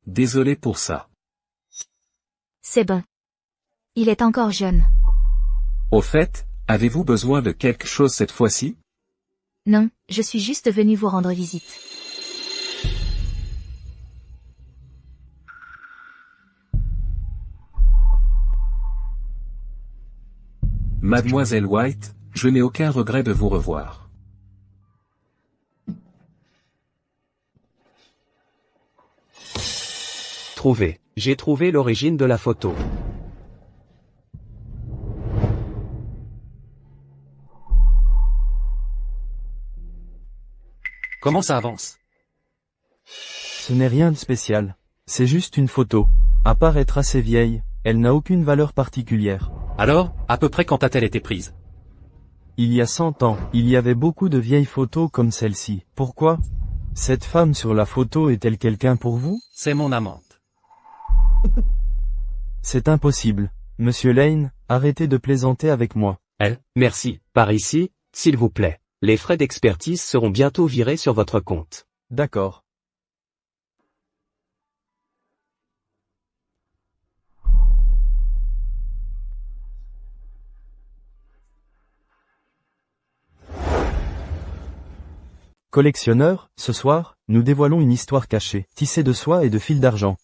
Désolé pour ça. C'est bon. Il est encore jeune. Au fait, avez-vous besoin de quelque chose cette fois-ci? Non, je suis juste venu vous rendre visite. Mademoiselle White, je n'ai aucun regret de vous revoir. Trouvé. J'ai trouvé l'origine de la photo. Comment ça avance? Ce n'est rien de spécial. C'est juste une photo. À part être assez vieille, elle n'a aucune valeur particulière. Alors, à peu près quand a-t-elle été prise? Il y a 100 ans, il y avait beaucoup de vieilles photos comme celle-ci. Pourquoi? Cette femme sur la photo est-elle quelqu'un pour vous? C'est mon amante. C'est impossible. Monsieur Lane, arrêtez de plaisanter avec moi. Merci. Par ici, s'il vous plaît. Les frais d'expertise seront bientôt virés sur votre compte. D'accord. Collectionneur, ce soir, nous dévoilons une histoire cachée, tissée de soie et de fil d'argent.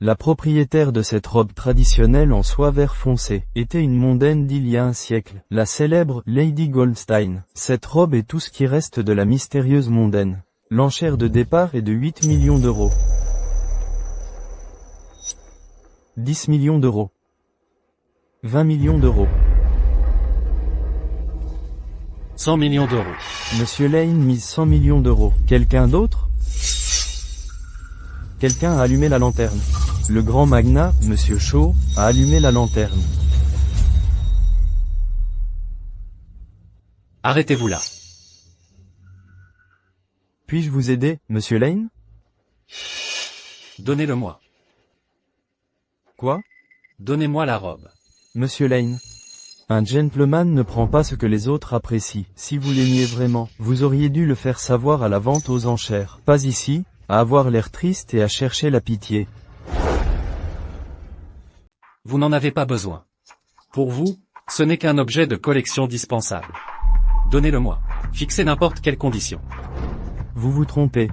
La propriétaire de cette robe traditionnelle en soie vert foncé était une mondaine d'il y a un siècle, la célèbre Lady Goldstein. Cette robe est tout ce qui reste de la mystérieuse mondaine. L'enchère de départ est de 8 millions d'euros. 10 millions d'euros. 20 millions d'euros. 100 millions d'euros. Monsieur Lane mise 100 millions d'euros. Quelqu'un d'autre? Quelqu'un a allumé la lanterne. Le grand magnat, Monsieur Shaw, a allumé la lanterne. Arrêtez-vous là. Puis-je vous aider, Monsieur Lane? Donnez-le-moi. Quoi? Donnez-moi la robe. Monsieur Lane. Un gentleman ne prend pas ce que les autres apprécient. Si vous l'aimiez vraiment, vous auriez dû le faire savoir à la vente aux enchères. Pas ici, à avoir l'air triste et à chercher la pitié. Vous n'en avez pas besoin. Pour vous, ce n'est qu'un objet de collection dispensable. Donnez-le-moi. Fixez n'importe quelle condition. Vous vous trompez.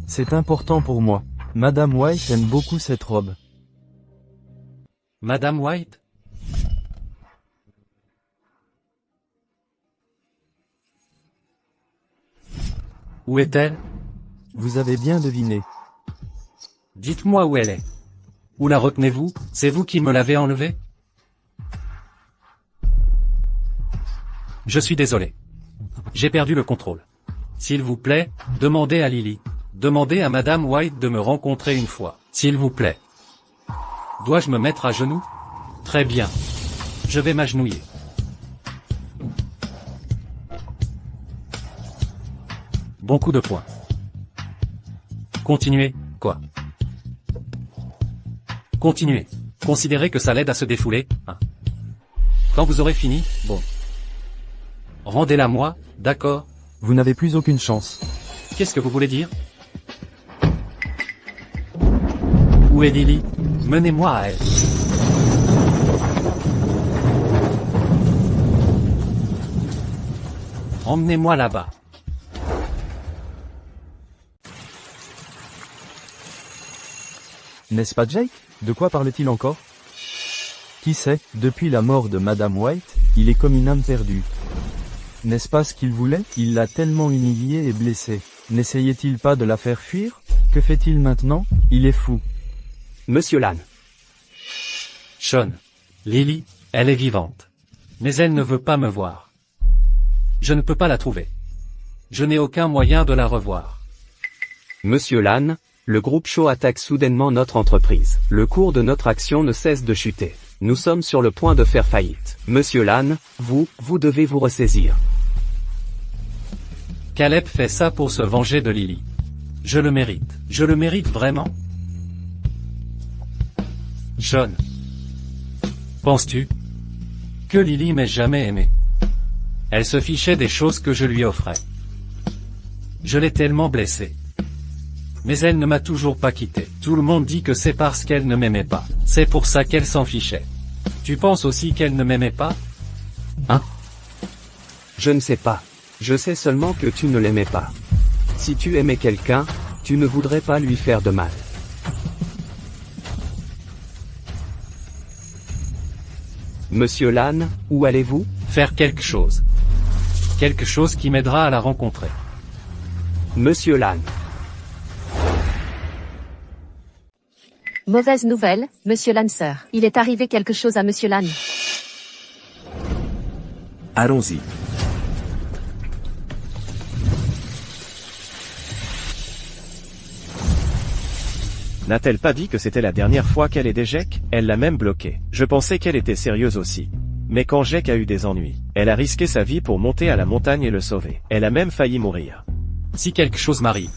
C'est important pour moi. Madame White aime beaucoup cette robe. Madame White? Où est-elle? Vous avez bien deviné. Dites-moi où elle est. Où la retenez-vous? C'est vous qui me l'avez enlevée? Je suis désolé. J'ai perdu le contrôle. S'il vous plaît, demandez à Lily. Demandez à Madame White de me rencontrer une fois. S'il vous plaît. Dois-je me mettre à genoux? Très bien. Je vais m'agenouiller. Bon coup de poing. Continuez, quoi? Continuez. Considérez que ça l'aide à se défouler, hein. Quand vous aurez fini, bon. Rendez-la moi, d'accord? Vous n'avez plus aucune chance. Qu'est-ce que vous voulez dire? Où est Lily? Menez-moi à elle. Emmenez-moi là-bas. N'est-ce pas Jake? De quoi parle-t-il encore? Qui sait, depuis la mort de Madame White, il est comme une âme perdue. N'est-ce pas ce qu'il voulait? Il l'a tellement humiliée et blessée. N'essayait-il pas de la faire fuir? Que fait-il maintenant? Il est fou. Monsieur Lane. Sean. Lily, elle est vivante. Mais elle ne veut pas me voir. Je ne peux pas la trouver. Je n'ai aucun moyen de la revoir. Monsieur Lane, le groupe Shaw attaque soudainement notre entreprise. Le cours de notre action ne cesse de chuter. Nous sommes sur le point de faire faillite. Monsieur Lane, vous devez vous ressaisir. Caleb fait ça pour se venger de Lily. Je le mérite. Je le mérite vraiment. Sean. Penses-tu que Lily m'ait jamais aimé? Elle se fichait des choses que je lui offrais. Je l'ai tellement blessée. Mais elle ne m'a toujours pas quitté. Tout le monde dit que c'est parce qu'elle ne m'aimait pas. C'est pour ça qu'elle s'en fichait. Tu penses aussi qu'elle ne m'aimait pas? Hein? Je ne sais pas. Je sais seulement que tu ne l'aimais pas. Si tu aimais quelqu'un, tu ne voudrais pas lui faire de mal. Monsieur Lane, où allez-vous? Faire quelque chose. Quelque chose qui m'aidera à la rencontrer. Monsieur Lane. Mauvaise nouvelle, Monsieur Lancer. Il est arrivé quelque chose à Monsieur Lane. Allons-y. N'a-t-elle pas dit que c'était la dernière fois qu'elle aidait Jake? Elle l'a même bloqué. Je pensais qu'elle était sérieuse aussi. Mais quand Jake a eu des ennuis, elle a risqué sa vie pour monter à la montagne et le sauver. Elle a même failli mourir. Si quelque chose m'arrive,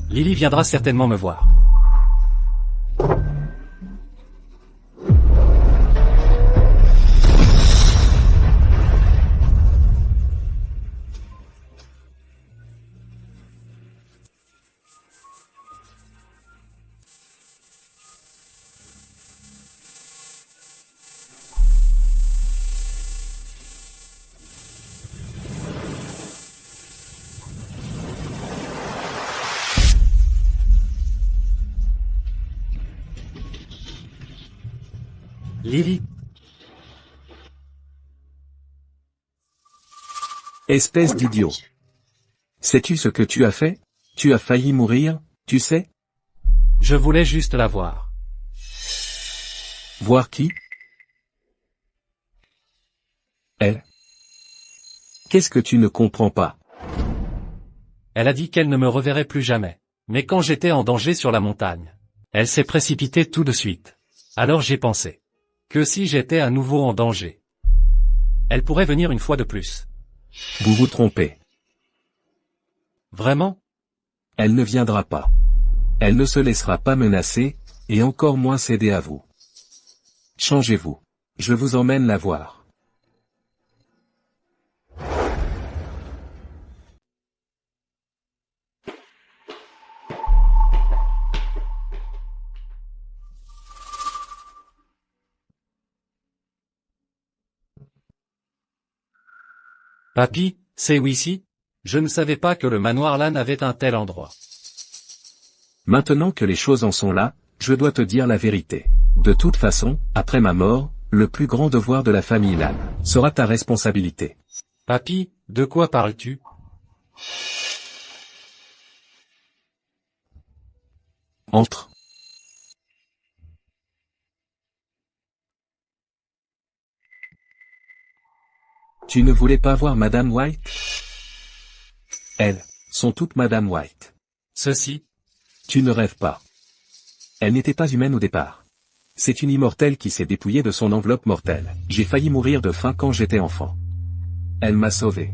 Lily viendra certainement me voir. Lily, Espèce d'idiot. Sais-tu ce que tu as fait? Tu as failli mourir, tu sais? je voulais juste la voir. Voir qui? Elle. Qu'est-ce que tu ne comprends pas? Elle a dit qu'elle ne me reverrait plus jamais. Mais quand j'étais en danger sur la montagne, elle s'est précipitée tout de suite. Alors j'ai pensé que si j'étais à nouveau en danger, elle pourrait venir une fois de plus. Vous vous trompez. Vraiment? Elle ne viendra pas. Elle ne se laissera pas menacer, et encore moins céder à vous. Changez-vous. Je vous emmène la voir. Papy, c'est où ici? Je ne savais pas que le manoir Lan avait un tel endroit. Maintenant que les choses en sont là, je dois te dire la vérité. De toute façon, après ma mort, le plus grand devoir de la famille Lan sera ta responsabilité. Papy, de quoi parles-tu? Entre. Tu ne voulais pas voir Madame White? Elles sont toutes Madame White. Ceci? Tu ne rêves pas. Elle n'était pas humaine au départ. C'est une immortelle qui s'est dépouillée de son enveloppe mortelle. J'ai failli mourir de faim quand j'étais enfant. Elle m'a sauvé.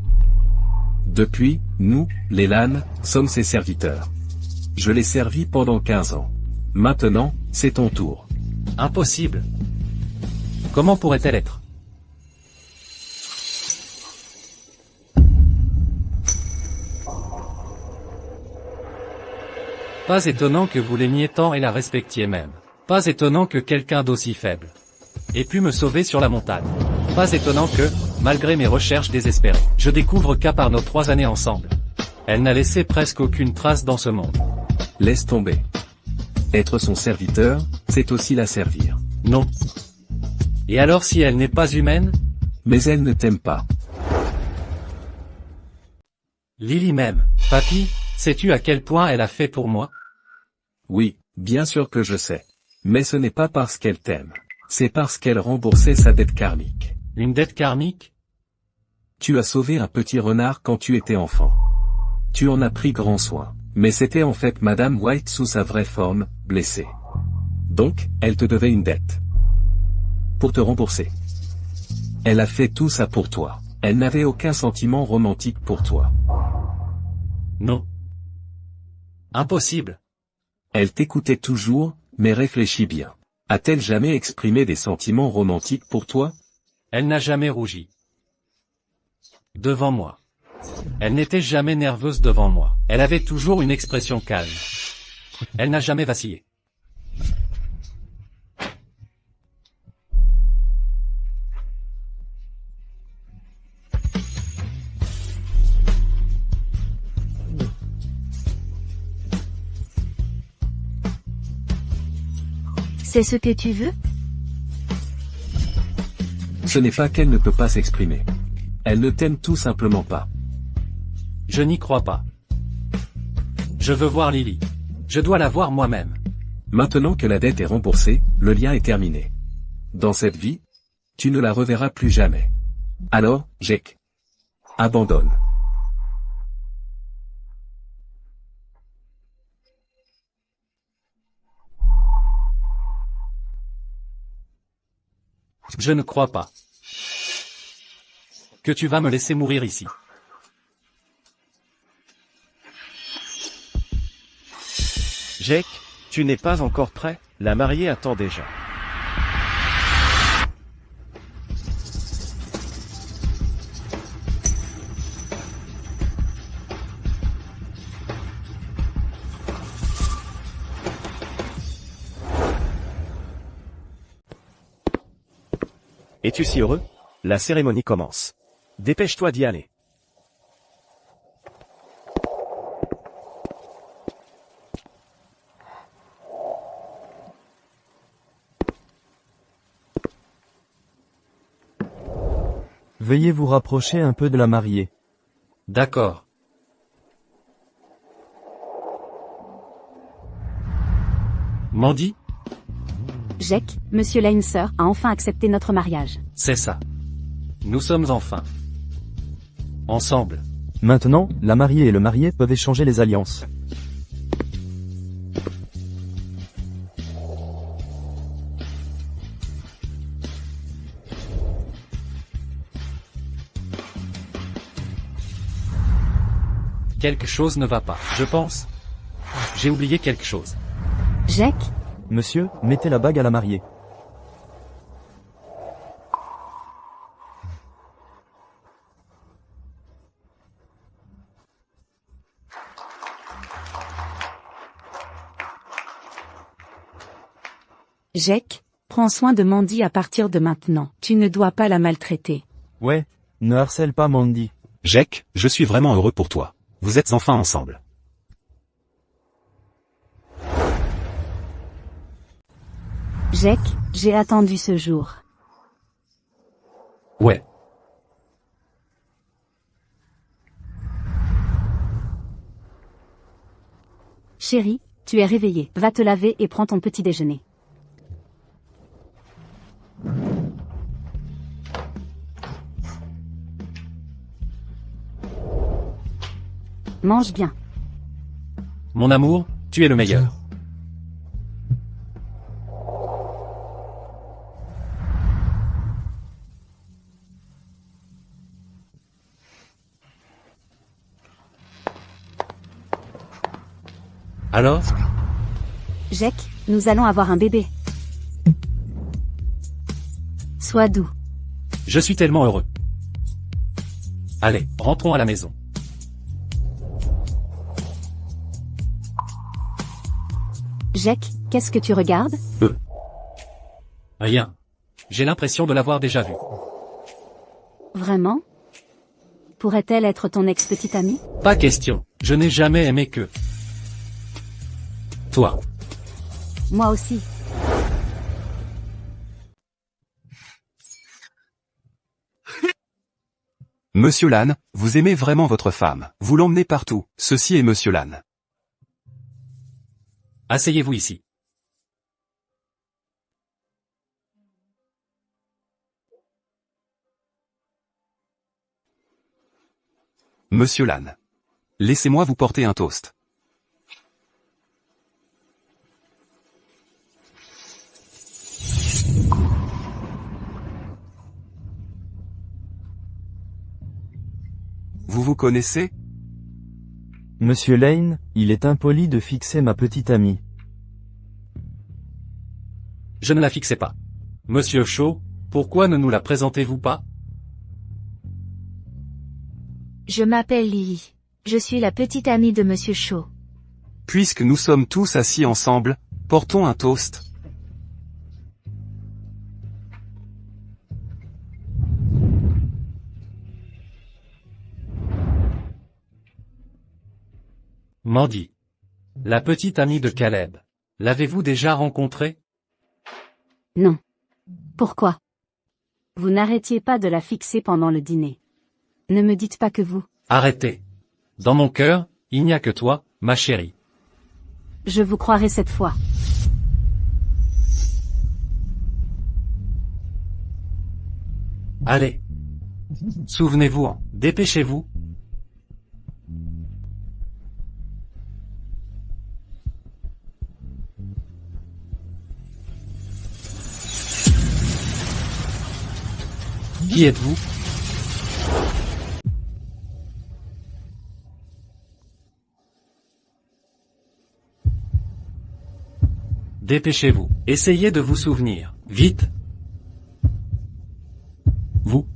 Depuis, nous, les Lan, sommes ses serviteurs. Je l'ai servi pendant 15 ans. Maintenant, c'est ton tour. Impossible. Comment pourrait-elle être? Pas étonnant que vous l'aimiez tant et la respectiez même. Pas étonnant que quelqu'un d'aussi faible ait pu me sauver sur la montagne. Pas étonnant que, malgré mes recherches désespérées, je découvre qu'à part nos 3 années ensemble, elle n'a laissé presque aucune trace dans ce monde. Laisse tomber. Être son serviteur, c'est aussi la servir. Non. Et alors si elle n'est pas humaine? Mais elle ne t'aime pas. Lily m'aime. Papy, sais-tu à quel point elle a fait pour moi? Oui, bien sûr que je sais. Mais ce n'est pas parce qu'elle t'aime. C'est parce qu'elle remboursait sa dette karmique. Une dette karmique? Tu as sauvé un petit renard quand tu étais enfant. Tu en as pris grand soin. Mais c'était en fait Madame White sous sa vraie forme, blessée. Donc, elle te devait une dette. Pour te rembourser. Elle a fait tout ça pour toi. Elle n'avait aucun sentiment romantique pour toi. Non. Impossible. Elle t'écoutait toujours, mais réfléchis bien. A-t-elle jamais exprimé des sentiments romantiques pour toi? Elle n'a jamais rougi. Devant moi. Elle n'était jamais nerveuse devant moi. Elle avait toujours une expression calme. Elle n'a jamais vacillé. C'est ce que tu veux? Ce n'est pas qu'elle ne peut pas s'exprimer. Elle ne t'aime tout simplement pas. Je n'y crois pas. Je veux voir Lily. Je dois la voir moi-même. Maintenant que la dette est remboursée, le lien est terminé. Dans cette vie, tu ne la reverras plus jamais. Alors, Jake, abandonne. Je ne crois pas que tu vas me laisser mourir ici. Jake, tu n'es pas encore prêt? La mariée attend déjà. Es-tu si heureux? La cérémonie commence. Dépêche-toi d'y aller. Veuillez vous rapprocher un peu de la mariée. D'accord. Mandy, Jake, Monsieur Lancer a enfin accepté notre mariage. c'est ça. Nous sommes enfin ensemble. Maintenant, la mariée et le marié peuvent échanger les alliances. Quelque chose ne va pas, je pense. J'ai oublié quelque chose. Jake, Monsieur, mettez la bague à la mariée. Jake, prends soin de Mandy à partir de maintenant. Tu ne dois pas la maltraiter. Ouais, ne harcèle pas Mandy. Jake, je suis vraiment heureux pour toi. Vous êtes enfin ensemble. Jake, j'ai attendu ce jour. Ouais. Chérie, tu es réveillée. Va te laver et prends ton petit déjeuner. Mange bien. Mon amour, tu es le meilleur. Alors, Jake, nous allons avoir un bébé. Sois doux. je suis tellement heureux. Allez, rentrons à la maison. Jake, qu'est-ce que tu regardes? Rien. J'ai l'impression de l'avoir déjà vu. Vraiment? Pourrait-elle être ton ex-petite amie? Pas question. Je n'ai jamais aimé que toi. Moi aussi. Monsieur Lan, vous aimez vraiment votre femme. Vous l'emmenez partout. Ceci est Monsieur Lan. Asseyez-vous ici. Monsieur Lan. Laissez-moi vous porter un toast. Vous vous connaissez? Monsieur Lane, il est impoli de fixer ma petite amie. Je ne la fixais pas. Monsieur Shaw, pourquoi ne nous la présentez-vous pas? Je m'appelle Lily. Je suis la petite amie de Monsieur Shaw. Puisque nous sommes tous assis ensemble, portons un toast. Mandy. La petite amie de Caleb. L'avez-vous déjà rencontrée? Non. Pourquoi? Vous n'arrêtiez pas de la fixer pendant le dîner. Ne me dites pas que vous. Arrêtez. Dans mon cœur, il n'y a que toi, ma chérie. Je vous croirai cette fois. Allez. Souvenez-vous-en, dépêchez-vous. Qui êtes-vous? Dépêchez-vous. Essayez de vous souvenir. Vite. Vous.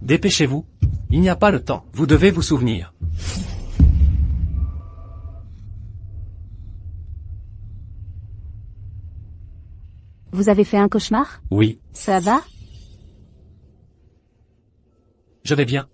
Dépêchez-vous. Il n'y a pas le temps. Vous devez vous souvenir. Vous avez fait un cauchemar? Oui. Ça va? Je vais bien.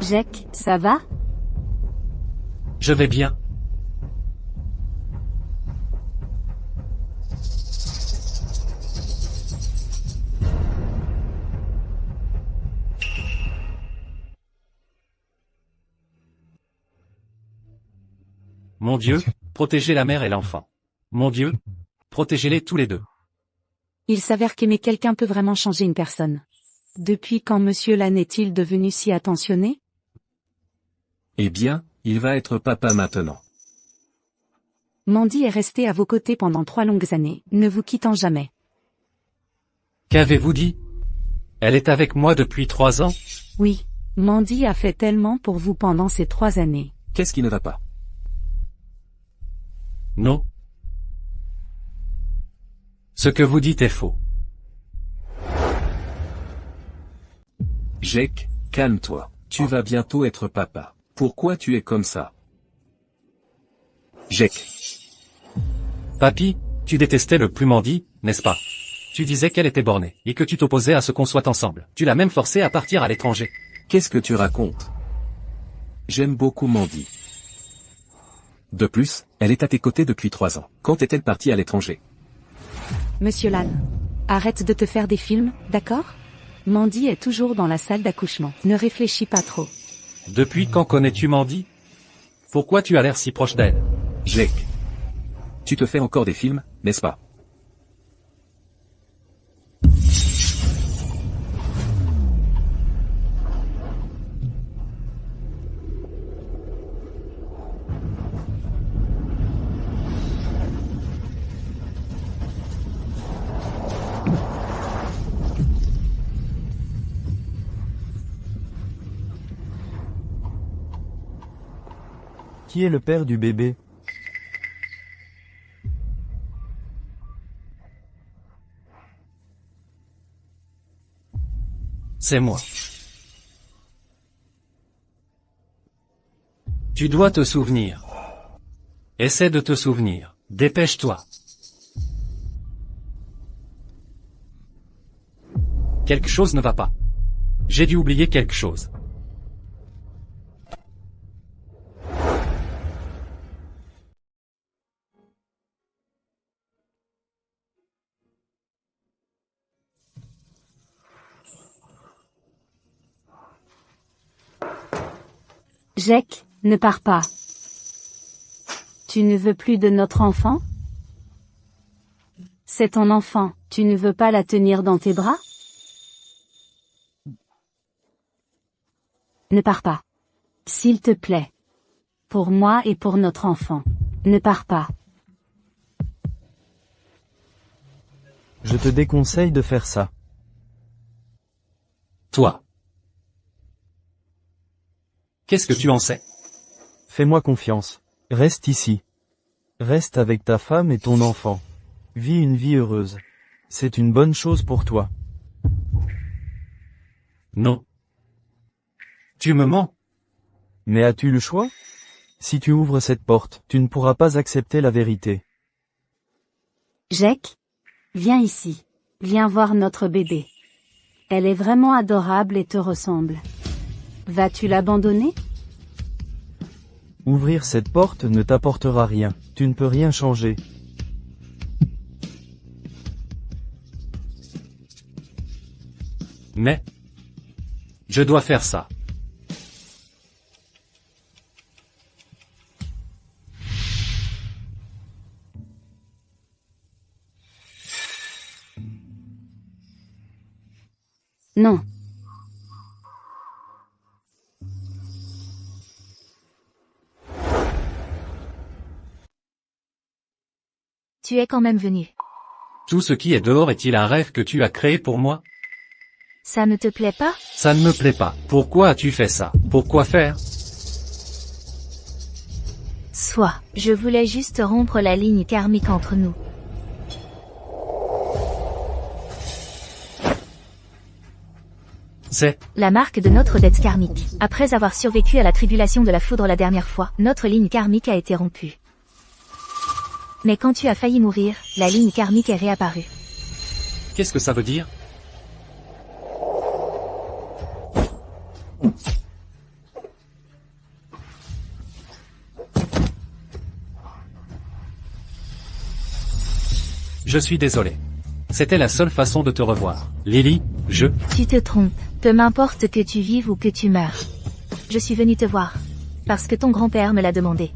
Jake, ça va? Je vais bien. Mon Dieu, protégez la mère et l'enfant. Mon Dieu, protégez-les tous les deux. Il s'avère qu'aimer quelqu'un peut vraiment changer une personne. Depuis quand Monsieur Lan est-il devenu si attentionné? Eh bien, il va être papa maintenant. Mandy est restée à vos côtés pendant 3 longues années, ne vous quittant jamais. Qu'avez-vous dit? Elle est avec moi depuis 3 ans? Oui, Mandy a fait tellement pour vous pendant ces 3 années. Qu'est-ce qui ne va pas? Non. Ce que vous dites est faux. Jake, calme-toi. Tu vas bientôt être papa. Pourquoi tu es comme ça? Jake. Papy, tu détestais le plus Mandy, n'est-ce pas? Tu disais qu'elle était bornée, et que tu t'opposais à ce qu'on soit ensemble. Tu l'as même forcée à partir à l'étranger. Qu'est-ce que tu racontes? J'aime beaucoup Mandy. De plus, elle est à tes côtés depuis 3 ans. Quand est-elle partie à l'étranger? Monsieur Lan, arrête de te faire des films, d'accord? Mandy est toujours dans la salle d'accouchement. Ne réfléchis pas trop. Depuis quand connais-tu Mandy? Pourquoi tu as l'air si proche d'elle? Jake. Tu te fais encore des films, n'est-ce pas? Qui est le père du bébé? C'est moi. Tu dois te souvenir. Essaie de te souvenir. Dépêche-toi. Quelque chose ne va pas. J'ai dû oublier quelque chose. Jake, ne pars pas. Tu ne veux plus de notre enfant? C'est ton enfant, tu ne veux pas la tenir dans tes bras? Ne pars pas. S'il te plaît. Pour moi et pour notre enfant. Ne pars pas. Je te déconseille de faire ça. Toi. Qu'est-ce que tu en sais? Fais-moi confiance. Reste ici. Reste avec ta femme et ton enfant. Vis une vie heureuse. C'est une bonne chose pour toi. Non. Tu me mens. Mais as-tu le choix? Si tu ouvres cette porte, tu ne pourras pas accepter la vérité. Jake, viens ici. Viens voir notre bébé. Elle est vraiment adorable et te ressemble. Vas-tu l'abandonner? Ouvrir cette porte ne t'apportera rien. Tu ne peux rien changer. Mais je dois faire ça. Non. Tu es quand même venu. Tout ce qui est dehors est-il un rêve que tu as créé pour moi? Ça ne te plaît pas? Ça ne me plaît pas. Pourquoi as-tu fait ça? Pourquoi faire? Soit. Je voulais juste rompre la ligne karmique entre nous. C'est la marque de notre dette karmique. Après avoir survécu à la tribulation de la foudre la dernière fois, notre ligne karmique a été rompue. Mais quand tu as failli mourir, la ligne karmique est réapparue. Qu'est-ce que ça veut dire? Je suis désolé. C'était la seule façon de te revoir. Lily, Tu te trompes. Peu m'importe que tu vives ou que tu meurs. Je suis venue te voir. Parce que ton grand-père me l'a demandé.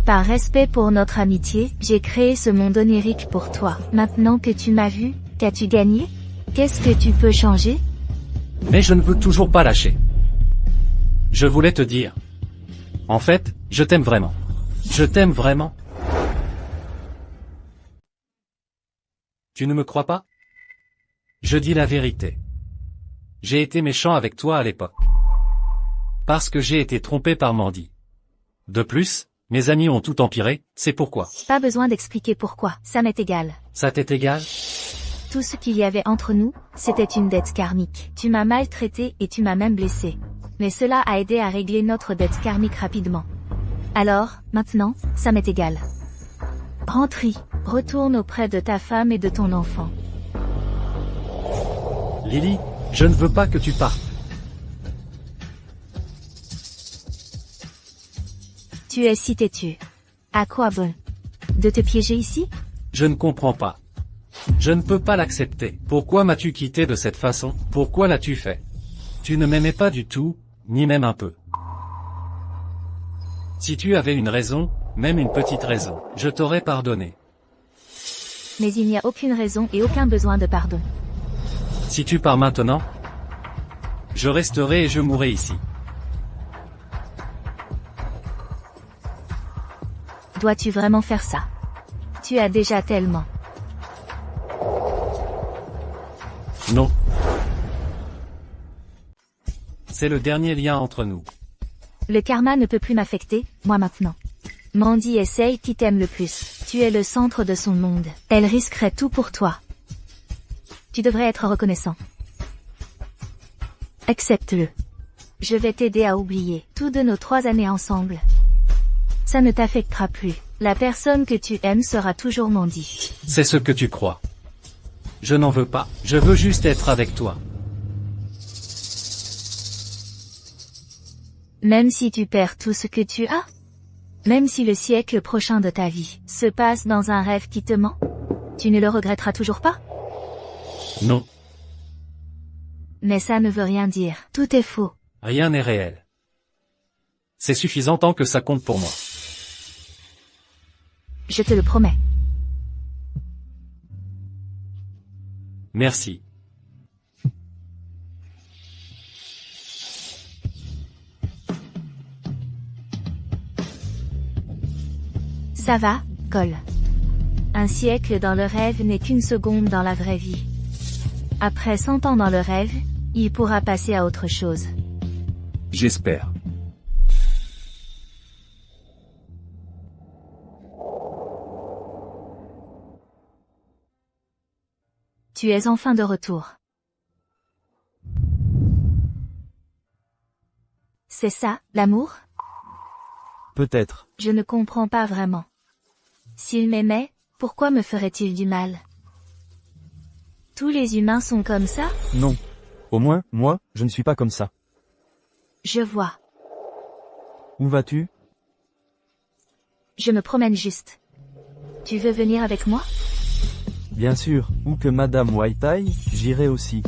Par respect pour notre amitié, j'ai créé ce monde onirique pour toi. Maintenant que tu m'as vu, qu'as-tu gagné? Qu'est-ce que tu peux changer? Mais je ne veux toujours pas lâcher. Je voulais te dire. En fait, je t'aime vraiment. Je t'aime vraiment. Tu ne me crois pas? Je dis la vérité. J'ai été méchant avec toi à l'époque. Parce que j'ai été trompé par Mandy. De plus, mes amis ont tout empiré, c'est pourquoi. Pas besoin d'expliquer pourquoi, ça m'est égal. Ça t'est égal? Tout ce qu'il y avait entre nous, c'était une dette karmique. Tu m'as maltraité et tu m'as même blessé. Mais cela a aidé à régler notre dette karmique rapidement. Alors, maintenant, ça m'est égal. Rentre, retourne auprès de ta femme et de ton enfant. Lily, je ne veux pas que tu partes. Tu es si têtu. À quoi bon? De te piéger ici? Je ne comprends pas. Je ne peux pas l'accepter. Pourquoi m'as-tu quitté de cette façon? Pourquoi l'as-tu fait? Tu ne m'aimais pas du tout, ni même un peu. Si tu avais une raison, même une petite raison, je t'aurais pardonné. Mais il n'y a aucune raison et aucun besoin de pardon. Si tu pars maintenant, je resterai et je mourrai ici. Dois-tu vraiment faire ça? Tu as déjà tellement. Non. C'est le dernier lien entre nous. Le karma ne peut plus m'affecter, moi maintenant. Mandy est celle qui t'aime le plus. Tu es le centre de son monde. Elle risquerait tout pour toi. Tu devrais être reconnaissant. Accepte-le. Je vais t'aider à oublier tout de nos 3 années ensemble. Ça ne t'affectera plus. La personne que tu aimes sera toujours Mandy. C'est ce que tu crois. Je n'en veux pas. Je veux juste être avec toi. Même si tu perds tout ce que tu as? Même si le siècle prochain de ta vie se passe dans un rêve qui te ment? Tu ne le regretteras toujours pas? Non. Mais ça ne veut rien dire. Tout est faux. Rien n'est réel. C'est suffisant tant que ça compte pour moi. Je te le promets. Merci. Ça va, Cole. Un siècle dans le rêve n'est qu'une seconde dans la vraie vie. Après 100 ans dans le rêve, il pourra passer à autre chose. J'espère. Tu es enfin de retour. C'est ça, l'amour? Peut-être. Je ne comprends pas vraiment. S'il m'aimait, pourquoi me ferait-il du mal? Tous les humains sont comme ça? Non. Au moins, moi, je ne suis pas comme ça. Je vois. Où vas-tu? Je me promène juste. Tu veux venir avec moi? Bien sûr, où que Madame White aille, j'irai aussi.